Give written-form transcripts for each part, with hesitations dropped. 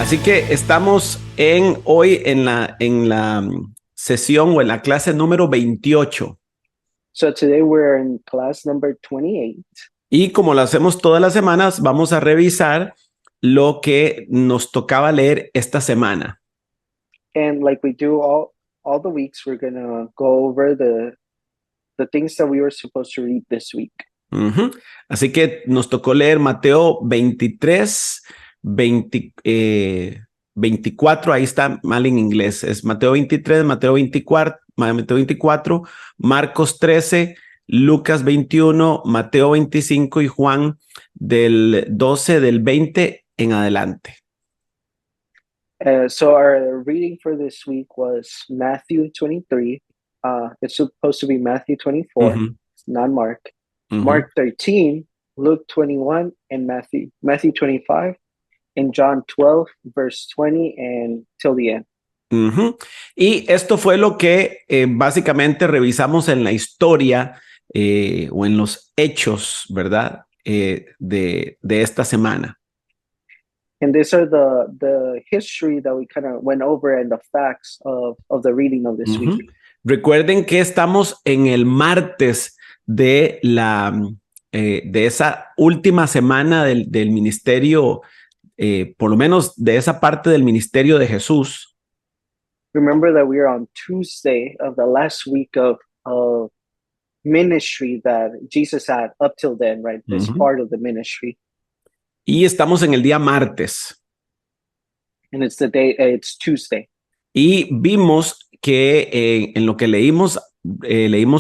Así que estamos hoy en la sesión o en la clase número 28. So today we're in class number 28. Y como lo hacemos todas las semanas, vamos a revisar lo que nos tocaba leer esta semana. And like we do all the weeks, we're gonna go over the things that we were supposed to read this week. Uh-huh. Así que nos tocó leer Mateo 23, 24, ahí está mal en inglés, es Mateo 23, Mateo 24, Marcos 13, Lucas 21, Mateo 25 y Juan del 12, del 20 en adelante. So our reading for this week was Matthew 23. It's supposed to be Matthew 24, Uh-huh. not Mark. Uh-huh. Mark 13, Luke 21, and Matthew 25, and John 12, verse 20, and till the end. Uh-huh. Y esto fue lo que básicamente revisamos en la historia o en los hechos, ¿verdad? De esta semana. And these are the history that we kind of went over and the facts of the reading of this Uh-huh. week. Recuerden que estamos en el martes de esa última semana del ministerio, por lo menos de esa parte del ministerio de Jesús. Remember that we are on Tuesday of the last week of ministry that Jesus had up till then, right? This Uh-huh. part of the ministry. Y estamos en el día martes. And it's Tuesday. Y vimos que en lo que leímos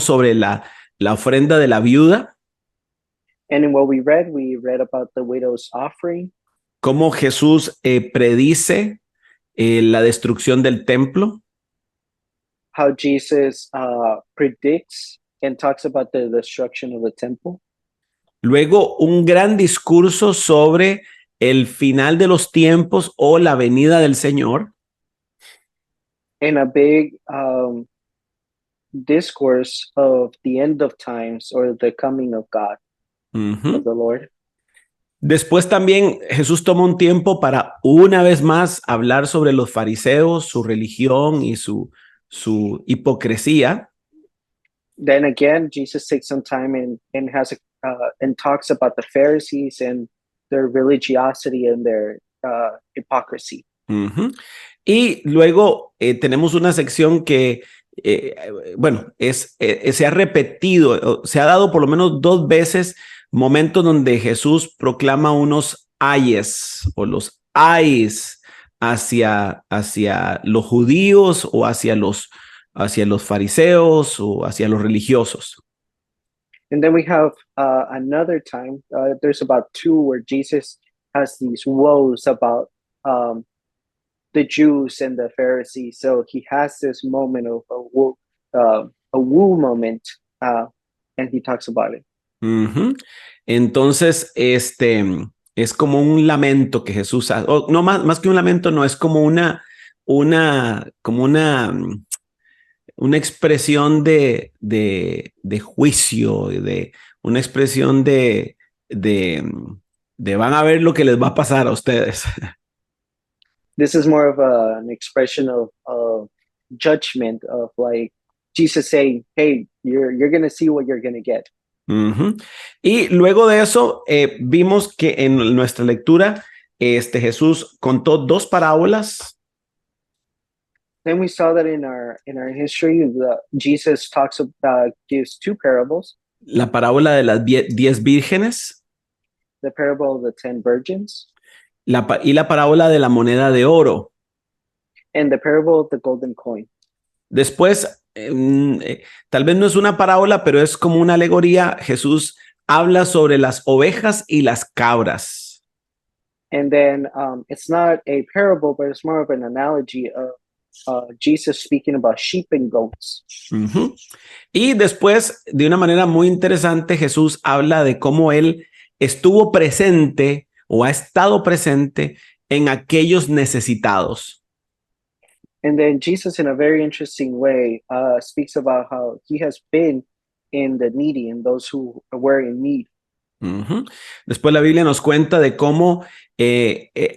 sobre la ofrenda de la viuda. And in what we read about the widow's offering. Cómo Jesús predice la destrucción del templo. How Jesus predicts and talks about the destruction of the temple. Luego un gran discurso sobre el final de los tiempos o la venida del Señor. And a big discourse of the end of times or the coming of God, Uh-huh. of the Lord. Después también Jesús toma un tiempo para una vez más hablar sobre los fariseos, su religión y su hipocresía. Then again, Jesus takes some time and talks about the Pharisees and their religiosity and their hypocrisy. Uh-huh. Y luego tenemos una sección que, bueno, se ha repetido, se ha dado por lo menos 2 veces momentos donde Jesús proclama unos ayes o los ayes hacia los judíos o hacia los fariseos o hacia los religiosos. And then we have another time, there's about 2 where Jesus has these woes about the Jews and the Pharisees. So he has this moment of a woo moment, and he talks about it. Uh-huh. Entonces, es como un lamento que Jesús hace, o no más que un lamento, no, es como una expresión de juicio, de una expresión de van a ver lo que les va a pasar a ustedes. This is more of an expression of judgment, of like Jesus saying, hey, you're going to see what you're going to get. Uh-huh. Y luego de eso vimos que en nuestra lectura Jesús contó 2 parábolas. Then we saw that in our history, Jesus gives 2 parables. La parábola de las 10 vírgenes. The parable of the 10 virgins. Y la parábola de la moneda de oro. And the parable of the golden coin. Después, tal vez no es una parábola, pero es como una alegoría. Jesús habla sobre las ovejas y las cabras. And then it's not a parable, but it's more of an analogy of Jesus speaking about sheep and goats. Uh-huh. Y después, de una manera muy interesante, Jesús habla de cómo él estuvo presente o ha estado presente en aquellos necesitados. And then Jesus, in a very interesting way, speaks about how he has been in the needy and those who were in need. Ujú. Después la Biblia nos cuenta de cómo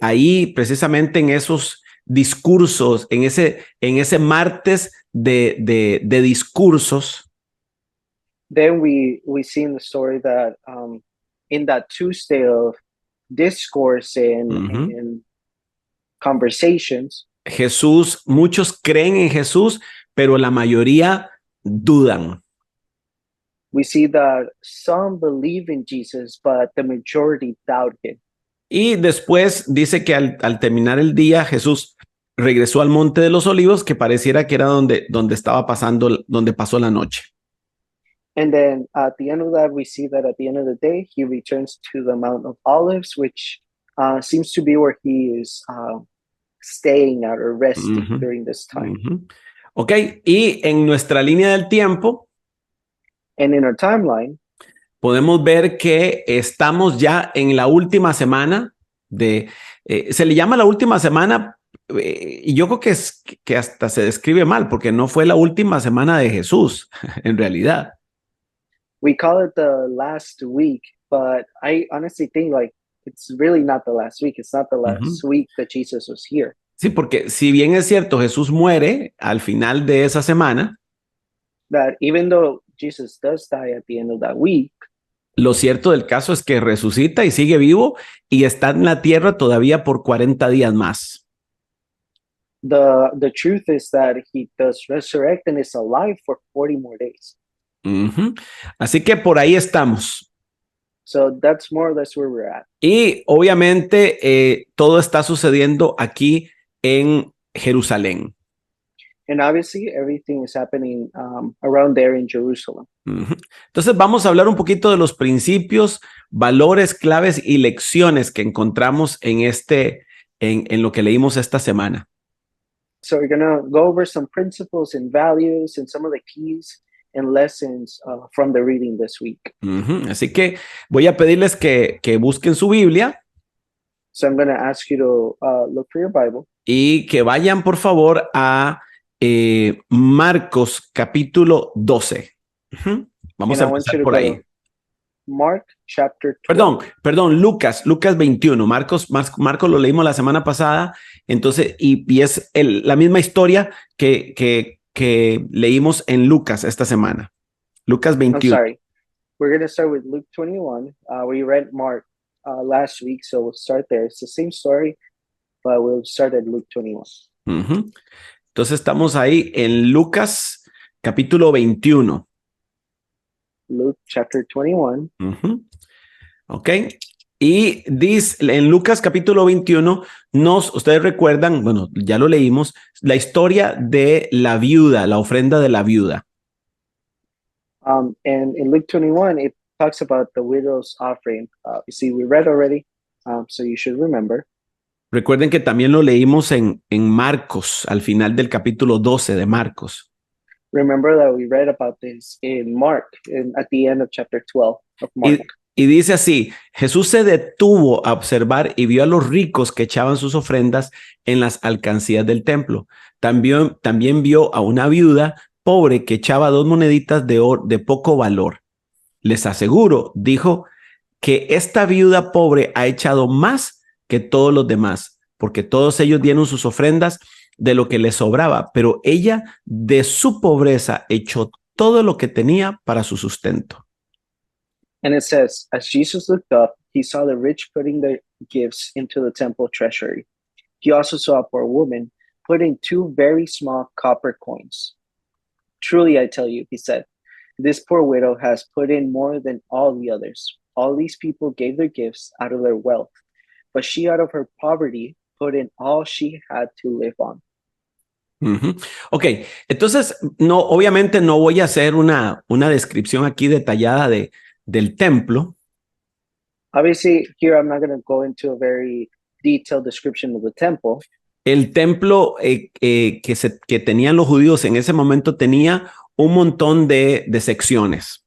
ahí, precisamente en esos discursos, en ese martes de discursos, Then we see in the story that in that Tuesday of discourse ujú, and conversations, muchos creen en Jesús, pero la mayoría dudan. we see that some believe in Jesus, but the majority doubt him. Y después dice que al terminar el día, Jesús regresó al Monte de los Olivos, que pareciera que era donde estaba pasando, donde pasó la noche. And then at the end of that, we see that at the end of the day, he returns to the Mount of Olives, which seems to be where he is staying at or resting Ujú, during this time. ujú. Ok, y en nuestra línea del tiempo And in our timeline, podemos ver que estamos ya en la última semana se le llama la última semana, y yo creo que hasta se describe mal, porque no fue la última semana de Jesús, en realidad. we call it the last week, but I honestly think like it's really not the last week. It's not the last Ujú. week that Jesus was here. Sí, porque si bien es cierto, Jesús muere al final de esa semana, That even though Jesus does die at the end of that week, lo cierto del caso es que resucita y sigue vivo y está en la tierra todavía por 40 días más. the truth is that he does resurrect and is alive for 40 more days. Ujú. Así que por ahí estamos. So that's more or less where we're at. Y obviamente todo está sucediendo aquí en Jerusalén. And obviously, everything is happening around there in Jerusalem. Ujú. Entonces vamos a hablar un poquito de los principios, valores, claves y lecciones que encontramos en lo que leímos esta semana. So we're gonna go over some principles and values and some of the keys and lessons from the reading this week. Ujú. Así que voy a pedirles que busquen su Biblia So I'm gonna ask you to look for your Bible y que vayan por favor a Marcos capítulo 12. Ujú. Vamos and a I want you empezar to por go ahí. to Mark chapter 12. Perdón, Lucas 21. Marcos lo leímos la semana pasada, entonces, y es la misma historia que leímos en Lucas esta semana. Lucas I'm 21. sorry. We're gonna start with Luke 21. We read Mark last week, so we'll start there. It's the same story, but we'll start at Luke 21. Ujú. Entonces estamos ahí en Lucas capítulo 21. Luke chapter 21. Ujú. Ok. Y dice en Lucas capítulo 21, ustedes recuerdan, bueno, ya lo leímos, la historia de la viuda, la ofrenda de la viuda. And in Luke 21, it talks about the widow's offering. You see, we read already, so you should remember. Recuerden que también lo leímos en Marcos, al final del capítulo 12 de Marcos. Remember that we read about this in Mark, at the end of chapter 12 of Mark. Y dice así, Jesús se detuvo a observar y vio a los ricos que echaban sus ofrendas en las alcancías del templo. También vio a una viuda pobre que echaba 2 moneditas de oro de poco valor. Les aseguro, dijo, que esta viuda pobre ha echado más que todos los demás, porque todos ellos dieron sus ofrendas de lo que les sobraba, pero ella de su pobreza echó todo lo que tenía para su sustento. And it says, as Jesus looked up, he saw the rich putting their gifts into the temple treasury. He also saw a poor woman putting 2 very small copper coins. Truly, I tell you, he said, this poor widow has put in more than all the others. All these people gave their gifts out of their wealth, but she, out of her poverty, put in all she had to live on. Uh-huh. Ok, entonces obviamente no voy a hacer una descripción aquí detallada del templo. Obviously, here I'm not going to go into a very detailed description of the temple. El templo que tenían los judíos en ese momento tenía un montón de secciones.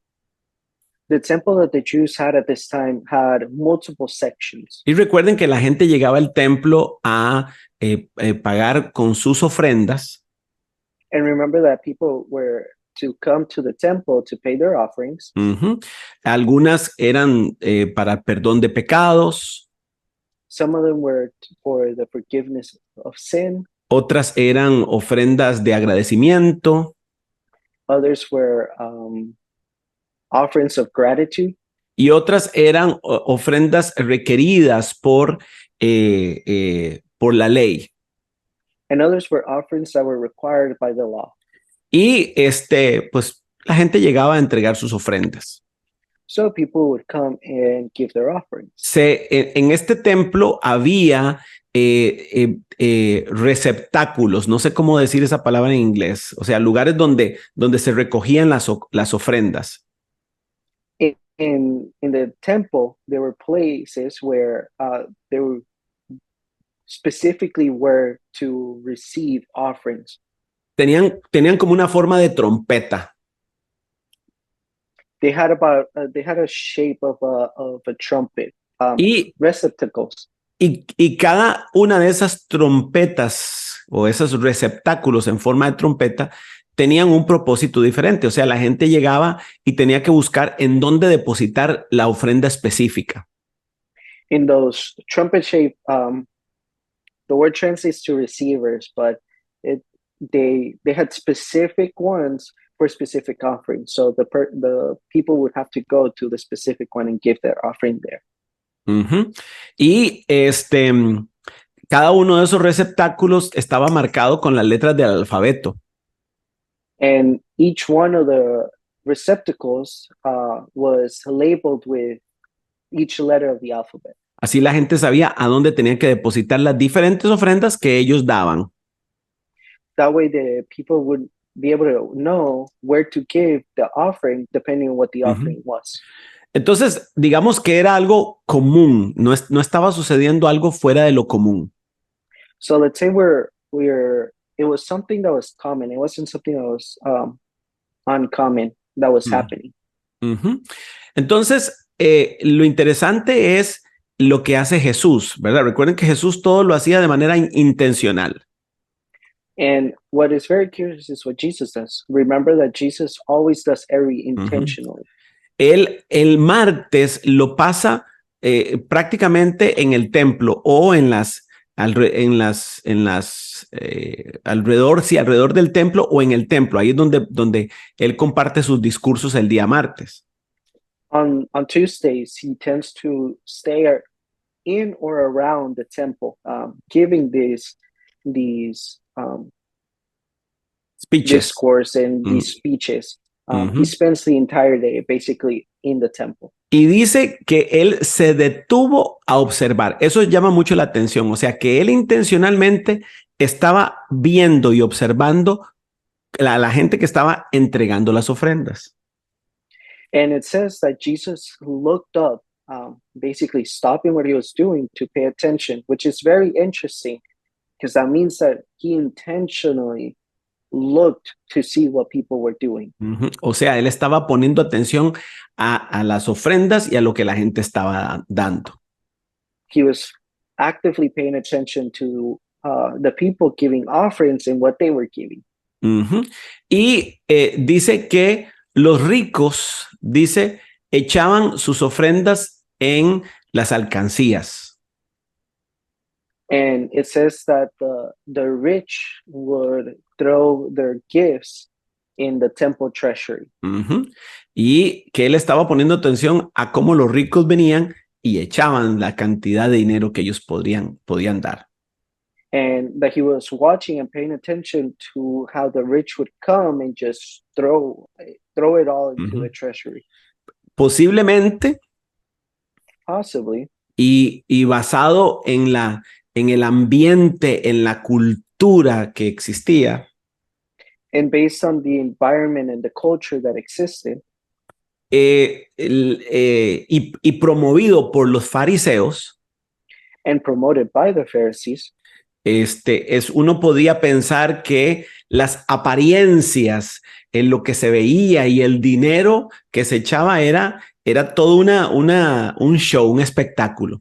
The temple that the Jews had at this time had multiple sections. Y recuerden que la gente llegaba al templo a pagar con sus ofrendas. And remember that people were to come to the temple to pay their offerings. Algunas eran para perdón de pecados. Some of them were for the forgiveness of sin. Otras eran ofrendas de agradecimiento. Others were offerings of gratitude. Y otras eran ofrendas requeridas por la ley. And others were offerings that were required by the law. Y pues la gente llegaba a entregar sus ofrendas. So people would come and give their offerings. En este templo había receptáculos, no sé cómo decir esa palabra en inglés, o sea, lugares donde se recogían las ofrendas. In the temple, there were places where they were specifically were to receive offerings. Tenían como una forma de trompeta. They had a shape of a trumpet. Receptacles. Y cada una de esas trompetas o esos receptáculos en forma de trompeta tenían un propósito diferente. O sea, la gente llegaba y tenía que buscar en dónde depositar la ofrenda específica. In those trumpet shape, the word translates to receivers, but they had specific ones for specific offerings. So the people would have to go to the specific one and give their offering there. Y cada uno de esos receptáculos estaba marcado con las letras del alfabeto. And each one of the receptacles was labeled with each letter of the alphabet. Así la gente sabía a dónde tenían que depositar las diferentes ofrendas que ellos daban. That way the people would be able to know where to give the offering depending on what the offering was. Entonces, digamos que era algo común, no estaba sucediendo algo fuera de lo común. So let's say it was something that was common. It wasn't something that was uncommon that was happening. Entonces, lo interesante es lo que hace Jesús, ¿verdad? Recuerden que Jesús todo lo hacía de manera intencional. And what is very curious is what Jesus does. Remember that Jesus always does everything intentionally. Él el martes lo pasa prácticamente en el templo o alrededor del templo o en el templo. Ahí es donde él comparte sus discursos el día martes. On Tuesdays, he tends to stay in or around the temple, giving these speeches. Discourse and these speeches. He spends the entire day basically in the temple. Y dice que él se detuvo a observar. Eso llama mucho la atención. O sea, que él intencionalmente estaba viendo y observando a la gente que estaba entregando las ofrendas. And it says that Jesus looked up, basically stopping what he was doing to pay attention, which is very interesting because that means that he intentionally looked to see what people were doing. O sea, él estaba poniendo atención a las ofrendas y a lo que la gente estaba dando. He was actively paying attention to the people giving offerings and what they were giving. Y dice que los ricos, echaban sus ofrendas en las alcancías. And it says that the rich would throw their gifts in the temple treasury. Y que él estaba poniendo atención a cómo los ricos venían y echaban la cantidad de dinero que ellos podían dar. And that he was watching and paying attention to how the rich would come and just throw it all into the treasury. Posiblemente. Possibly. Y basado en el ambiente, en la cultura que existía. And based on the environment and the culture that existed. Y promovido por los fariseos. And promoted by the Pharisees. Uno podía pensar que las apariencias en lo que se veía y el dinero que se echaba era todo un show, un espectáculo.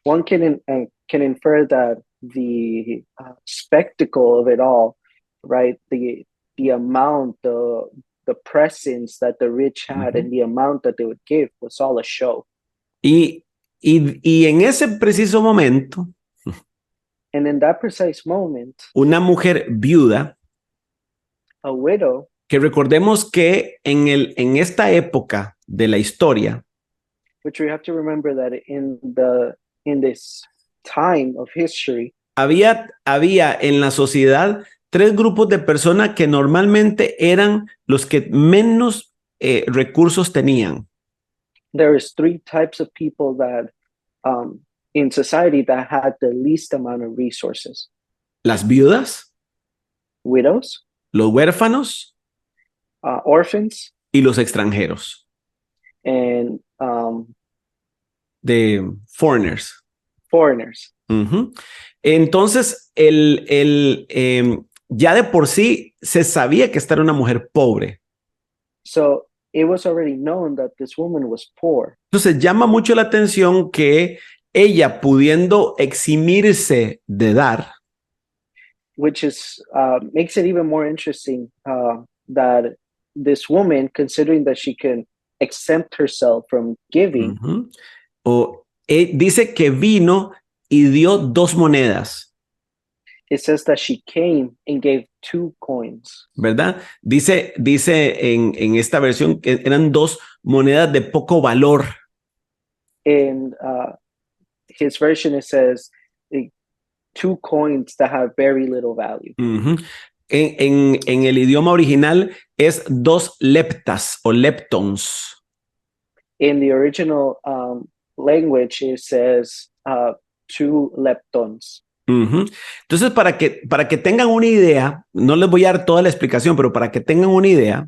One can infer that the spectacle of it all, right? The the amount, the presents that the rich had, and the amount that they would give was all a show. Y en ese preciso momento, And in that precise moment, una mujer viuda, a widow, que recordemos que en esta época de la historia, which we have to remember that in this time of history, había en la sociedad tres grupos de personas que normalmente eran los que menos recursos tenían. there is three types of people that in society that had the least amount of resources: Las viudas, widows, los huérfanos orphans, y los extranjeros, and de foreigners. foreigners. Entonces, ya de por sí se sabía que esta era una mujer pobre. So it was already known that this woman was poor. Entonces, llama mucho la atención que ella, pudiendo eximirse de dar, Which is makes it even more interesting that this woman, considering that she can exempt herself from giving, dice que vino y dio 2 monedas. it says that she came and gave 2 coins. ¿Verdad? Dice en esta versión que eran 2 monedas de poco valor. In his version, it says 2 coins that have very little value. En el idioma original es 2 leptas o leptons. In the original language, it says 2 leptons. Entonces, para que tengan una idea, no les voy a dar toda la explicación, pero para que tengan una idea,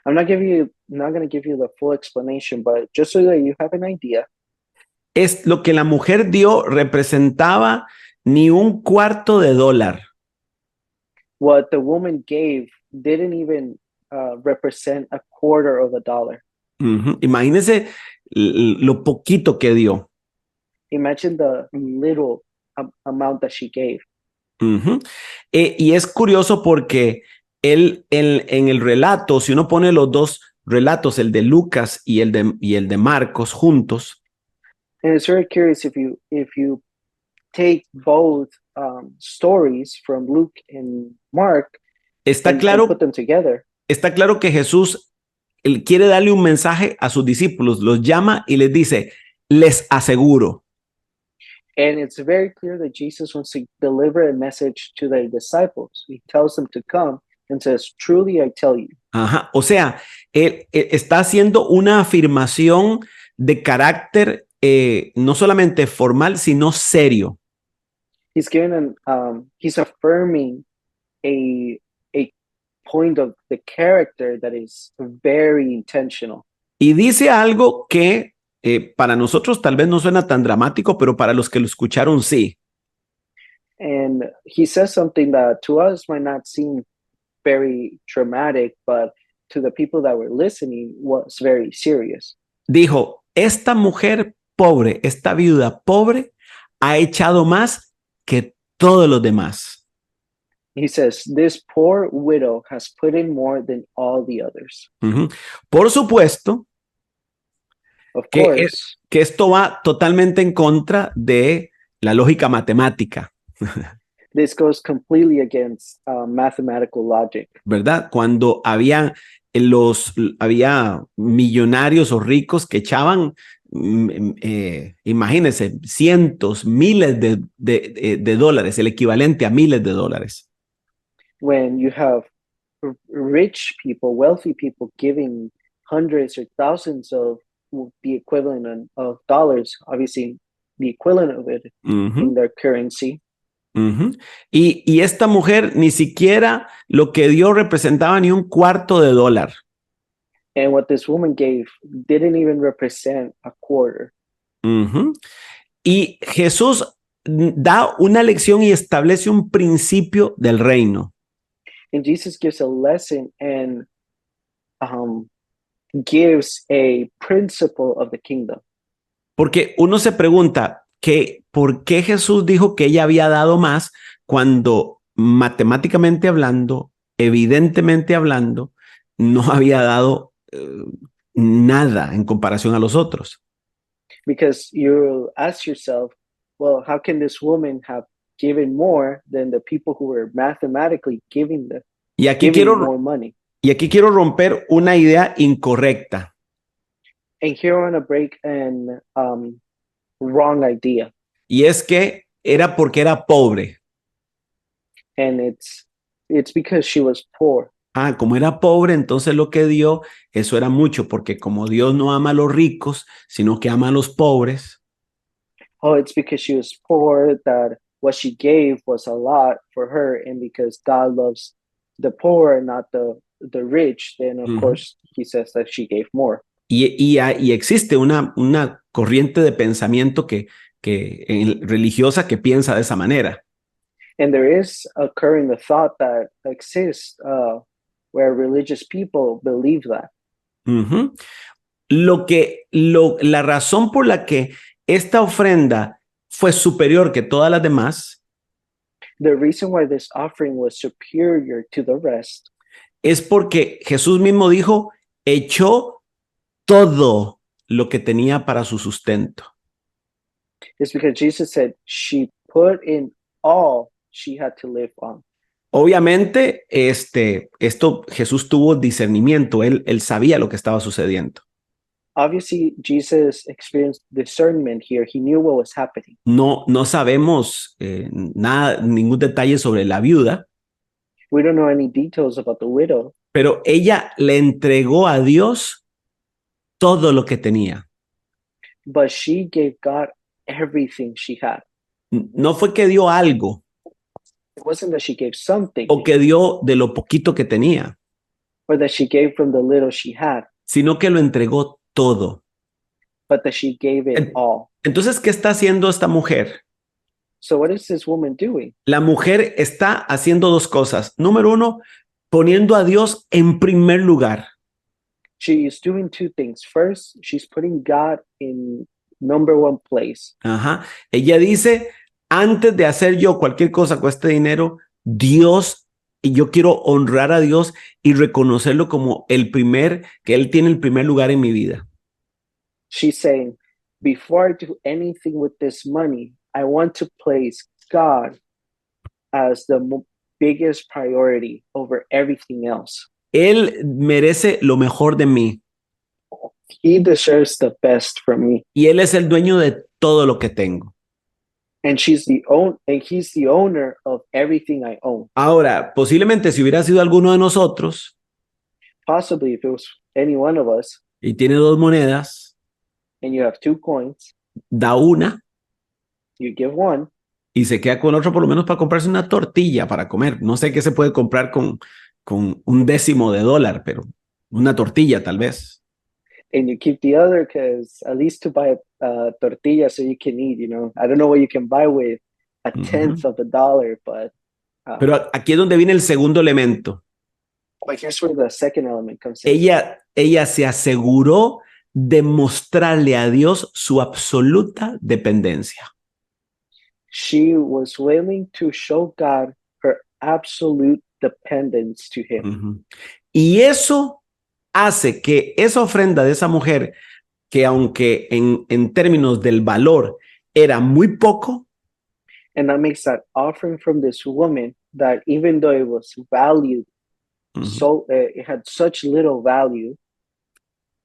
I'm not going to give you the full explanation, but just so that you have an idea, es lo que la mujer dio representaba ni $0.25. what the woman gave didn't even represent $0.25. Imagínense lo poquito que dio. Imagine the little amount that she gave. Y es curioso porque en el relato, si uno pone los 2 relatos, el de Lucas y el de Marcos juntos, And it's very curious if you take both stories from Luke and Mark and put them together. Está claro que Jesús él quiere darle un mensaje a sus discípulos, los llama y les dice, les aseguro. And it's very clear that Jesus wants to deliver a message to their disciples. He tells them to come and says, truly I tell you. O sea, él está haciendo una afirmación de carácter no solamente formal, sino serio. He's he's affirming a point of the character that is very intentional. Y dice algo que para nosotros tal vez no suena tan dramático, pero para los que lo escucharon sí. And he says something that to us might not seem very dramatic, but to the people that were listening was very serious. Dijo, esta mujer pobre, esta viuda pobre, ha echado más que todos los demás. He says, this poor widow has put in more than all the others. Por supuesto, of course, que esto va totalmente en contra de la lógica matemática. This goes completely against mathematical logic. ¿Verdad? Cuando había millonarios o ricos que echaban, imagínense, cientos, miles de dólares, el equivalente a miles de dólares. When you have rich people, wealthy people giving hundreds or thousands of the equivalent of dollars, obviously the equivalent of it in their currency. Y esta mujer ni siquiera lo que dio representaba ni $0.25. And what this woman gave didn't even represent $0.25. Y Jesús da una lección y establece un principio del reino. And Jesus gives a lesson and gives a principle of the kingdom. Porque uno se pregunta ¿por qué Jesús dijo que ella había dado más cuando matemáticamente hablando evidentemente hablando, no había dado nada en comparación a los otros. Because you ask yourself, well, how can this woman have given more than the people who were mathematically Y aquí giving quiero, more money? y aquí quiero romper una idea incorrecta. And here I want to break an wrong idea, Y es que era porque era pobre. and it's because she was poor. Ah, como era pobre, entonces lo que dio, eso era mucho, porque como Dios no ama a los ricos, sino que ama a los pobres. Oh, it's because she was poor that what she gave was a lot for her, and because God loves the poor, not the rich, then of course he says that she gave more. Y existe una corriente de pensamiento religiosa que piensa de esa manera. And there is occurring the thought that exists where religious people believe that. Uh-huh. La razón por la que esta ofrenda fue superior que todas las demás The reason why this offering was superior to the rest es porque Jesús mismo dijo, echó todo lo que tenía para su sustento. is because Jesus said she put in all she had to live on. Obviamente, esto Jesús tuvo discernimiento, él sabía lo que estaba sucediendo. Obviously, Jesus experienced discernment here. He knew what was happening. No sabemos nada, ningún detalle sobre la viuda, We don't know any details about the widow, pero ella le entregó a Dios todo lo que tenía. but she gave God everything she had. No fue que dio algo It wasn't that she gave something o que dio de lo poquito que tenía, or that she gave from the little she had, sino que lo entregó todo. but that she gave it all. Entonces, ¿qué está haciendo esta mujer? So what is this woman doing? La mujer está haciendo dos cosas. Número uno, poniendo a Dios en primer lugar. She is doing two things. First, she's putting God in number one place. Ajá. Ella dice, antes de hacer yo cualquier cosa con este dinero, Dios, y yo quiero honrar a Dios y reconocerlo como que Él tiene el primer lugar en mi vida. She's saying, before I do anything with this money, I want to place God as the biggest priority over everything else. Él merece lo mejor de mí. He deserves the best from me. Y Él es el dueño de todo lo que tengo. And he's the owner of everything I own. Ahora, posiblemente si hubiera sido alguno de nosotros Possibly if it was any one of us y tiene dos monedas, and you have 2 coins, da una you give one y se queda con otro por lo menos para comprarse una tortilla para comer. No sé qué se puede comprar con $0.10, pero una tortilla tal vez. and you keep the other because at least to buy a tortilla so you can eat, I don't know what you can buy with a tenth of a dollar, but Pero aquí es donde viene el segundo elemento. here's where the second element comes in. Ella se aseguró de mostrarle a Dios su absoluta dependencia. She was willing to show God her absolute dependence to him. Y eso hace que esa ofrenda de esa mujer, que aunque en términos del valor era muy poco, And that makes that offering from this woman that even though it was valued, so it had such little value,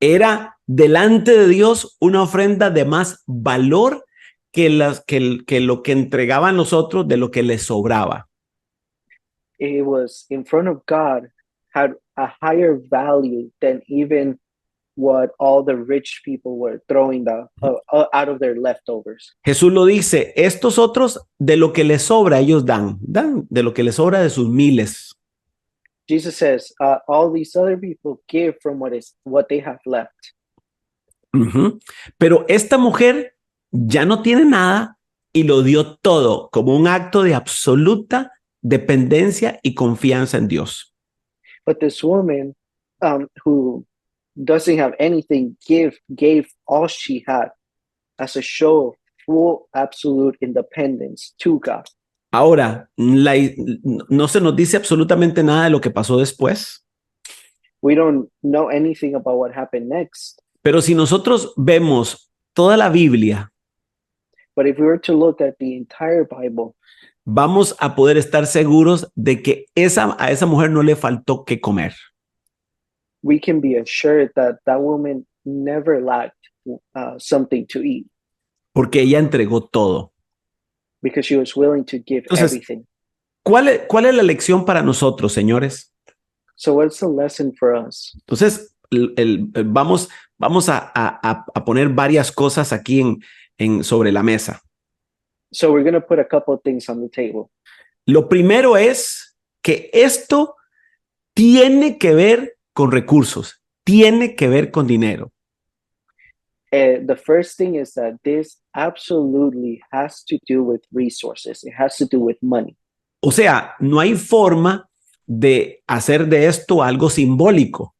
era delante de Dios una ofrenda de más valor que lo que entregaban los otros, de lo que les sobraba. it was in front of God, had a higher value than even what all the rich people were throwing out of their leftovers. Jesús lo dice, estos otros de lo que les sobra ellos dan de lo que les sobra de sus miles. Jesus says, all these other people give from what they have left. Pero esta mujer ya no tiene nada y lo dio todo como un acto de absoluta dependencia y confianza en Dios. But this woman who doesn't have anything gave all she had as a show of full absolute independence to God. Ahora, no se nos dice absolutamente nada de lo que pasó después, We don't know anything about what happened next. pero si nosotros vemos toda la Biblia, But if we were to look at the entire Bible, vamos a poder estar seguros de que a esa mujer no le faltó qué comer, we can be assured that that woman never lacked something to eat porque ella entregó todo. because she was willing to give Entonces, everything. ¿cuál es la lección para nosotros, señores? So what's the lesson for us? Entonces, vamos a poner varias cosas aquí sobre la mesa. So we're going to put a couple of things on the table. Lo primero es que esto tiene que ver con recursos, tiene que ver con dinero. The first thing is that this absolutely has to do with resources. It has to do with money. O sea, no hay forma de hacer de esto algo simbólico,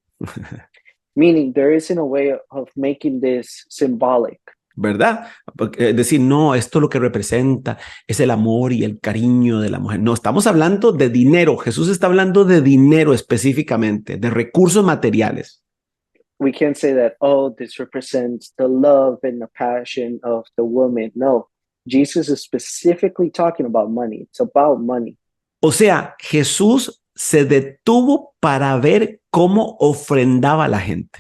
Meaning there isn't a way of making this symbolic. ¿verdad? Porque, decir, no, esto lo que representa es el amor y el cariño de la mujer. No, estamos hablando de dinero. Jesús está hablando de dinero específicamente, de recursos materiales. We can't say that, oh, this represents the love and the passion of the woman. No, Jesus is specifically talking about money. It's about money. O sea, Jesús se detuvo para ver cómo ofrendaba a la gente.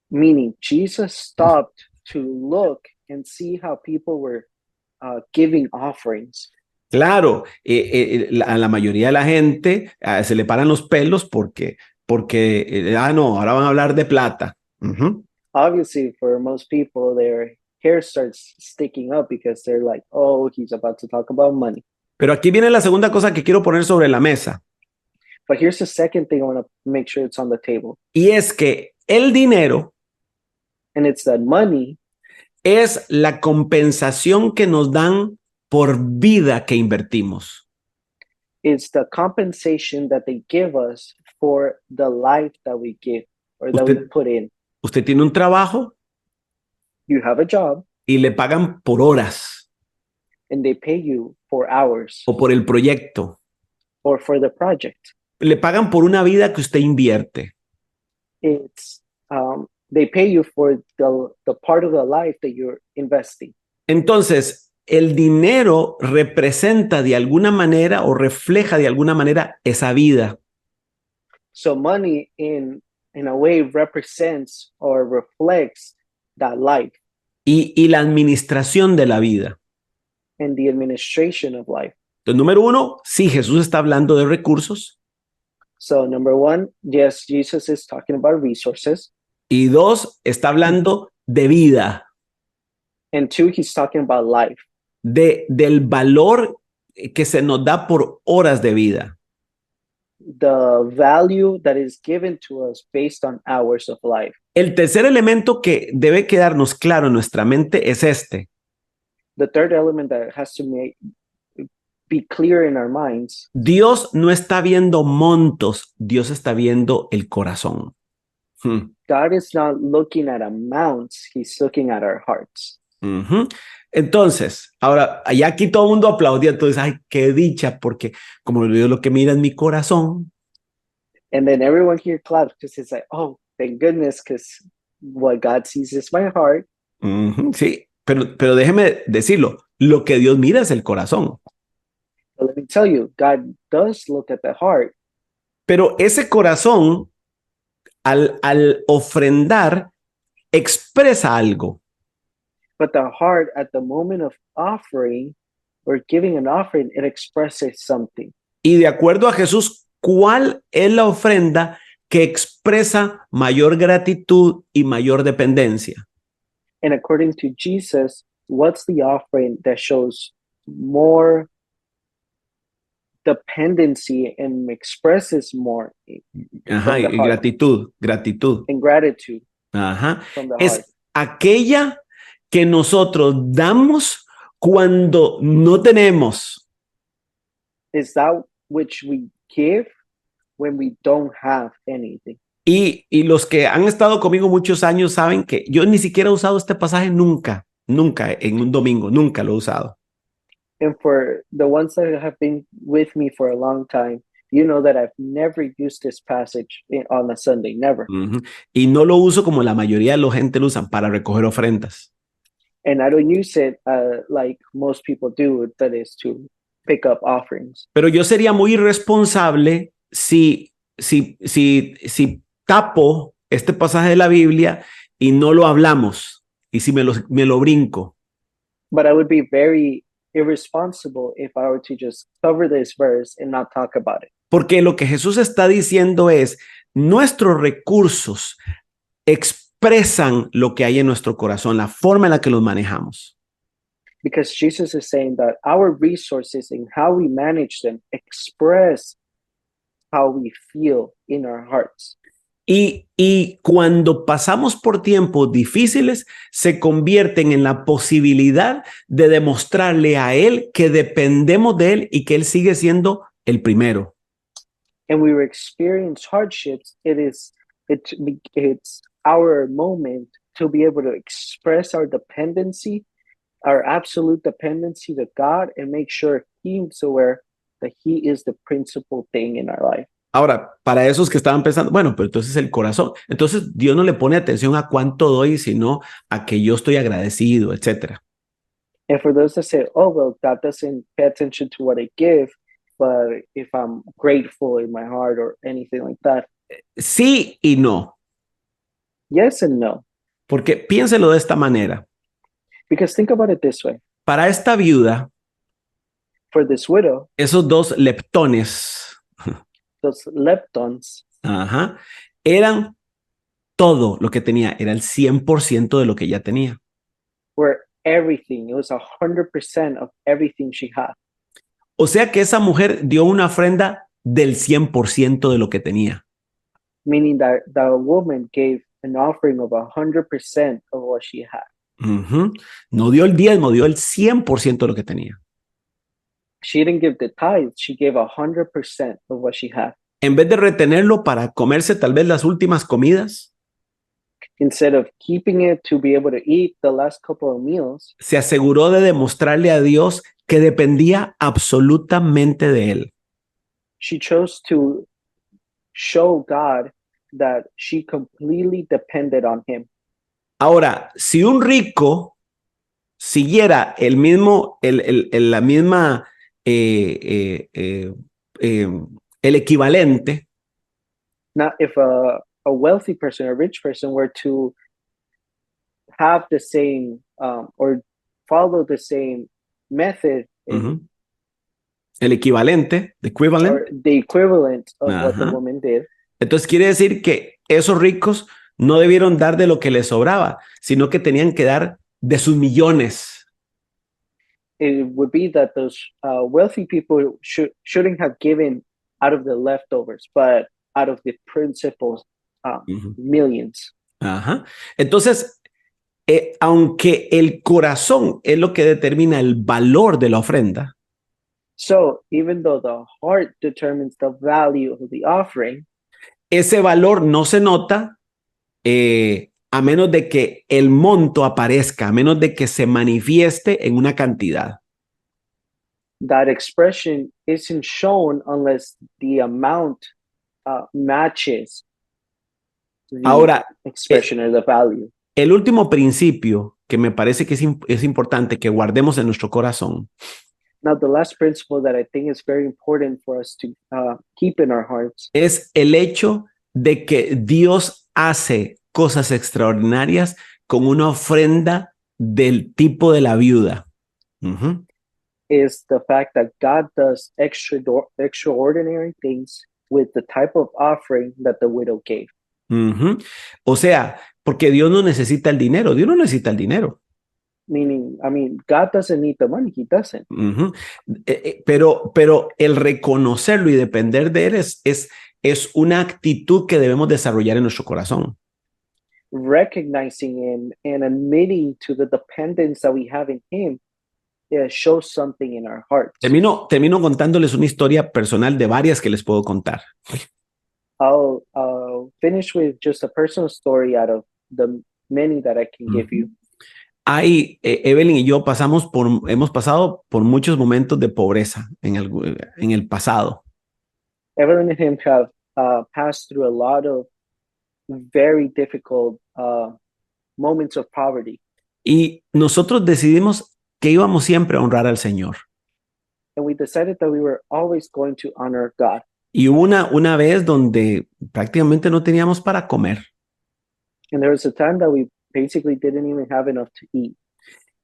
Meaning Jesus stopped to look and see how people were giving offerings. Claro, a la mayoría de la gente se le paran los pelos porque no, ahora van a hablar de plata. Uh-huh. Obviously, for most people, their hair starts sticking up because they're like, oh, he's about to talk about money. Pero aquí viene la segunda cosa que quiero poner sobre la mesa. But here's the second thing I want to make sure it's on the table. Y es que el dinero And it's that money es la compensación que nos dan por vida que invertimos. is the compensation that they give us for the life that we give or that we put in. Usted tiene un trabajo You have a job y le pagan por horas and they pay you for hours o por el proyecto. or for the project. Le pagan por una vida que usted invierte. It's they pay you for the part of the life that you're investing. Entonces, el dinero representa de alguna manera o refleja de alguna manera esa vida. So money in a way represents or reflects that life Y la administración de la vida. and the administration of life. Entonces, número uno, sí, Jesús está hablando de recursos. So number one, yes, Jesus is talking about resources. Y dos, está hablando de vida, And two, he's talking about life, del valor que se nos da por horas de vida. the value that is given to us based on hours of life. El tercer elemento que debe quedarnos claro en nuestra mente es este. The third element that has to be clear in our minds, Dios no está viendo montos, Dios está viendo el corazón. God is not looking at amounts, he's looking at our hearts. Uh-huh. Entonces, ahora, allá aquí todo el mundo aplaudía, entonces, ay, qué dicha, porque como Dios lo que mira es mi corazón. And then everyone here claps because it's like, oh, thank goodness, because what God sees is my heart. Uh-huh. Sí, pero déjeme decirlo, lo que Dios mira es el corazón. But let me tell you, God does look at the heart. Pero ese corazón, al ofrendar, expresa algo. But the heart at the moment of offering or giving an offering, it expresses something. Y de acuerdo a Jesús, ¿cuál es la ofrenda que expresa mayor gratitud y mayor dependencia? And according to Jesus, what's the offering that shows more dependency and expresses more Ajá, y gratitud. and gratitude Ajá. from the heart? Es aquella que nosotros damos cuando no tenemos. Is that which we give when we don't have anything. Y los que han estado conmigo muchos años saben que yo ni siquiera he usado este pasaje nunca en un domingo, nunca lo he usado. And for the ones that have been with me for a long time, you know that I've never used this passage on a Sunday, never. Ujú. Y no lo uso como la mayoría de la gente lo usan para recoger ofrendas. And I don't use it like most people do, that is to pick up offerings. Pero yo sería muy irresponsable si tapo este pasaje de la Biblia y no lo hablamos y si me lo brinco. But I would be very irresponsible if I were to just cover this verse and not talk about it. Porque lo que Jesús está diciendo es, nuestros recursos expresan lo que hay en nuestro corazón, la forma en la que los manejamos. Because Jesus is saying that our resources and how we manage them express how we feel in our hearts. Y cuando pasamos por tiempos difíciles, se convierten en la posibilidad de demostrarle a Él que dependemos de Él y que Él sigue siendo el primero. And we experience hardships, it's our moment to be able to express our dependency, our absolute dependency to God, and make sure He's aware that He is the principal thing in our life. Ahora, para esos que estaban pensando, bueno, pero entonces el corazón, entonces Dios no le pone atención a cuánto doy, sino a que yo estoy agradecido, etcétera. And for those that say, oh, well, God doesn't pay attention to what I give, but if I'm grateful in my heart or anything like that. Sí y no. Yes and no. Porque piénselo de esta manera. Because think about it this way. Para esta viuda, for this widow, esos 2 leptones, those leptons, eran todo lo que tenía, era el 100% de lo que ella tenía. Were everything. It was 100% of everything she had. O sea que esa mujer dio una ofrenda del 100% de lo que tenía. Meaning that the woman gave an offering of 100% of what she had. No dio el diezmo, dio el 100% de lo que tenía. She didn't give the tithe, she gave 100% of what she had. En vez de retenerlo para comerse tal vez las últimas comidas, instead of keeping it to be able to eat the last couple of meals, se aseguró de demostrarle a Dios que dependía absolutamente de él. She chose to show God that she completely depended on him. Ahora, si un rico siguiera el equivalente, Now, if a wealthy person, a rich person, were to have the same or follow the same method, el equivalente, the equivalent, or the equivalent of what the woman did, entonces quiere decir que esos ricos no debieron dar de lo que les sobraba, sino que tenían que dar de sus millones. It would be that those wealthy people shouldn't have given out of the leftovers, but out of the principles, millions. Entonces, aunque el corazón es lo que determina el valor de la ofrenda, so even though the heart determines the value of the offering, ese valor no se nota a menos de que el monto aparezca, a menos de que se manifieste en una cantidad. That expression isn't shown unless the amount matches the Ahora, expression or the value. El último principio que me parece que es importante que guardemos en nuestro corazón. Now, the last principle that I think is very important for us to keep in our hearts es el hecho de que Dios hace cosas extraordinarias con una ofrenda del tipo de la viuda. Is the fact that God does extraordinary things with the type of offering that the widow gave. O sea, porque Dios no necesita el dinero. Dios no necesita el dinero. Meaning, I mean, God doesn't need the money. He doesn't. Pero el reconocerlo y depender de él es una actitud que debemos desarrollar en nuestro corazón. Recognizing and admitting to the dependence that we have in him shows something in our hearts. Termino contándoles una historia personal de varias que les puedo contar. I'll finish with just a personal story out of the many that I can give you. Evelyn y yo hemos pasado por muchos momentos de pobreza en el pasado. Evelyn and him have passed through a lot of very difficult moments of poverty. Y nosotros decidimos que íbamos siempre a honrar al Señor. And we decided that we were always going to honor God. Y hubo una vez donde prácticamente no teníamos para comer. And there was a time that we basically didn't even have enough to eat.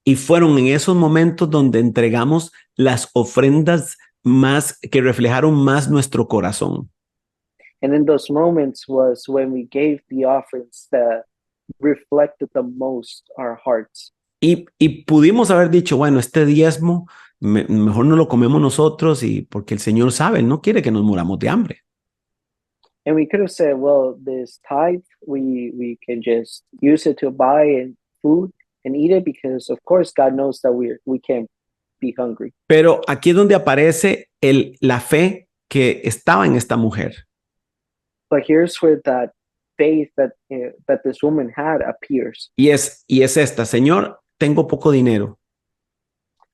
Y fueron en esos momentos donde entregamos las ofrendas que reflejaron más nuestro corazón. And in those moments was when we gave the offerings that reflected the most our hearts. Y pudimos haber dicho, bueno, este diezmo mejor no lo comemos nosotros y porque el Señor sabe, no quiere que nos muramos de hambre. And we could have said, well, this tithe, we can just use it to buy food and eat it because, of course, God knows that we can't be hungry. Pero aquí es donde aparece la fe que estaba en esta mujer. But here's where that faith that this woman had appears. Y es esta, Señor, tengo poco dinero.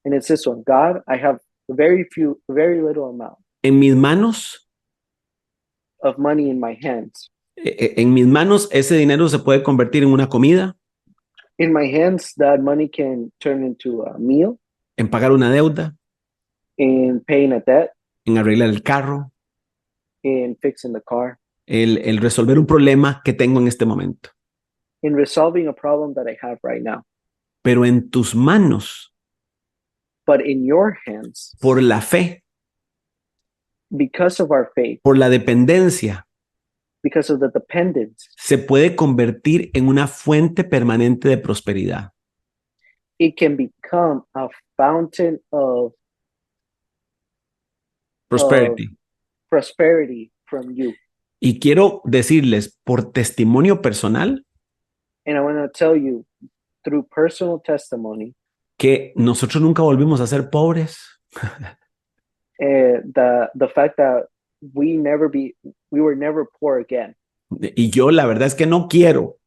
And it's this one, God, I have very little amount En mis manos, of money in my hands. en mis manos ese dinero se puede convertir en una comida, In my hands, that money can turn into a meal, en pagar una deuda, in paying a debt, en arreglar el carro, in fixing the car, el resolver un problema que tengo en este momento. in resolving a problem that I have right now. Pero en tus manos, But in your hands, por la fe, because of our faith, por la dependencia, because of the dependence, se puede convertir en una fuente permanente de prosperidad. it can become a fountain of prosperity from you. Y quiero decirles por testimonio personal And I want to tell you through personal testimony que nosotros nunca volvimos a ser pobres. the fact that we were never poor again. Y yo la verdad es que no quiero.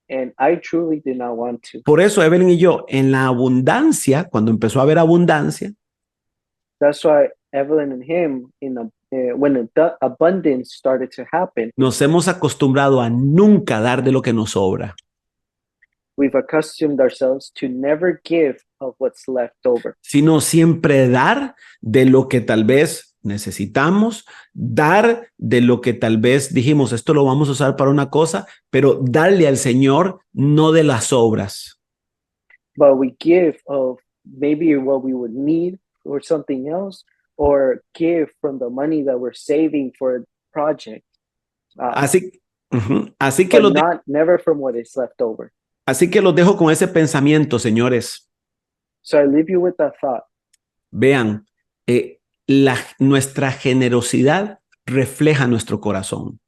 And I truly did not want to. Por eso Evelyn y yo en la abundancia, cuando empezó a haber abundancia, That's why Evelyn and him when the abundance started to happen, nos hemos acostumbrado a nunca dar de lo que nos sobra, we've accustomed ourselves to never give of what's left over, sino siempre dar de lo que tal vez necesitamos, dar de lo que tal vez dijimos, esto lo vamos a usar para una cosa, pero darle al Señor, no de las obras. but we give of maybe what we would need or something else, or give from the money that we're saving for a project. Así que never from what is left over. Así que los dejo con ese pensamiento, señores. So I leave you with that thought. Vean, nuestra generosidad refleja nuestro corazón.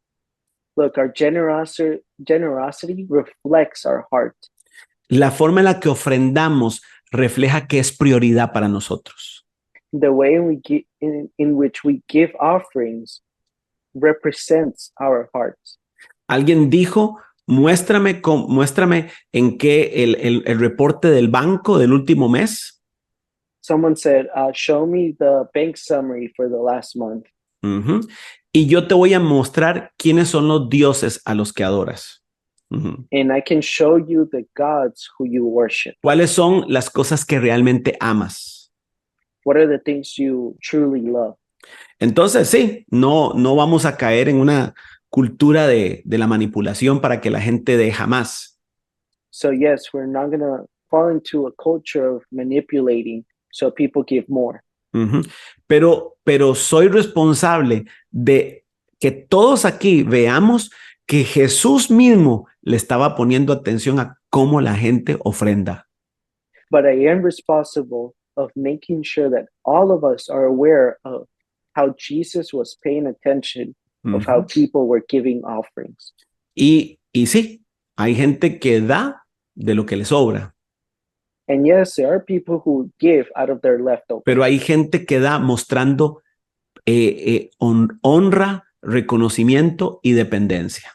Look, our generosity reflects our heart. La forma en la que ofrendamos refleja que es prioridad para nosotros. The way in which we give offerings represents our hearts. Alguien dijo, muéstrame en qué el reporte del banco del último mes. Someone said, show me the bank summary for the last month. Y yo te voy a mostrar quiénes son los dioses a los que adoras. And I can show you the gods who you worship. ¿Cuáles son las cosas que realmente amas? What are the things you truly love? Entonces, sí, no vamos a caer en una cultura de la manipulación para que la gente dé jamás. So yes, we're not going to fall into a culture of manipulating so people give more. Pero soy responsable de que todos aquí veamos que Jesús mismo le estaba poniendo atención a cómo la gente ofrenda. But I am responsible of making sure that all of us are aware of how Jesus was paying attention of how people were giving offerings. Y sí, hay gente que da de lo que le sobra. And yes, there are people who give out of their leftovers. Pero hay gente que da mostrando honra, reconocimiento y dependencia.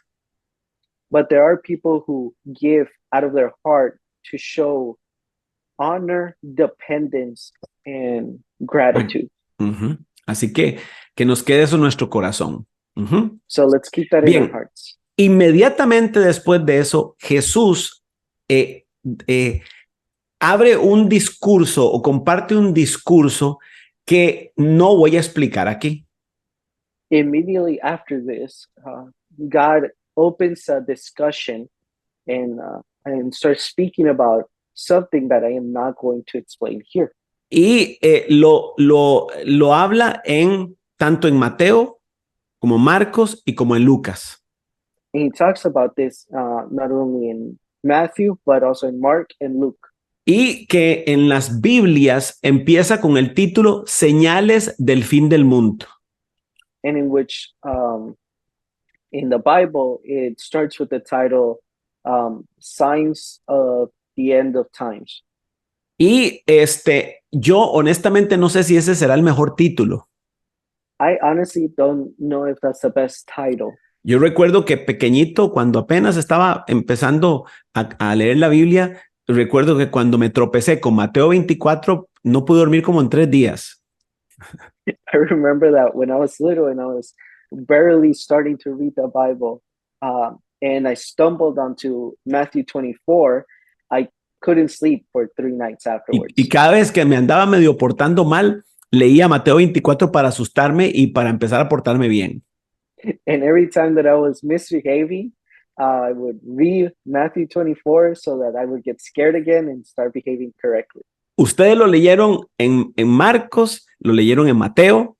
But there are people who give out of their heart to show honor, dependence, and gratitude. Ujú. Así que nos quede eso en nuestro corazón. Ujú. So let's keep that in Bien. our hearts. Inmediatamente después de eso, Jesús eh, eh, abre un discurso o comparte un discurso que no voy a explicar aquí. Immediately after this, God opens a discussion and starts speaking about something that I am not going to explain here. Y lo habla tanto en Mateo como Marcos y como en Lucas. And he talks about this not only in Matthew, but also in Mark and Luke. Y que en las Biblias empieza con el título Señales del fin del mundo. And in which in the Bible, it starts with the title Signs of the End of Times. Y yo honestamente no sé si ese será el mejor título. I honestly don't know if that's the best title. Yo recuerdo que pequeñito, cuando apenas estaba empezando a leer la Biblia, recuerdo que cuando me tropecé con Mateo 24, no pude dormir como en 3 días. I remember that when I was little and I was barely starting to read the Bible, and I stumbled onto Matthew 24, I couldn't sleep for 3 nights afterwards. Y cada vez que me andaba medio portando mal, leía Mateo 24 para asustarme y para empezar a portarme bien. And every time that I was misbehaving, I would read Matthew 24 so that I would get scared again and start behaving correctly. Ustedes lo leyeron en Marcos, lo leyeron en Mateo,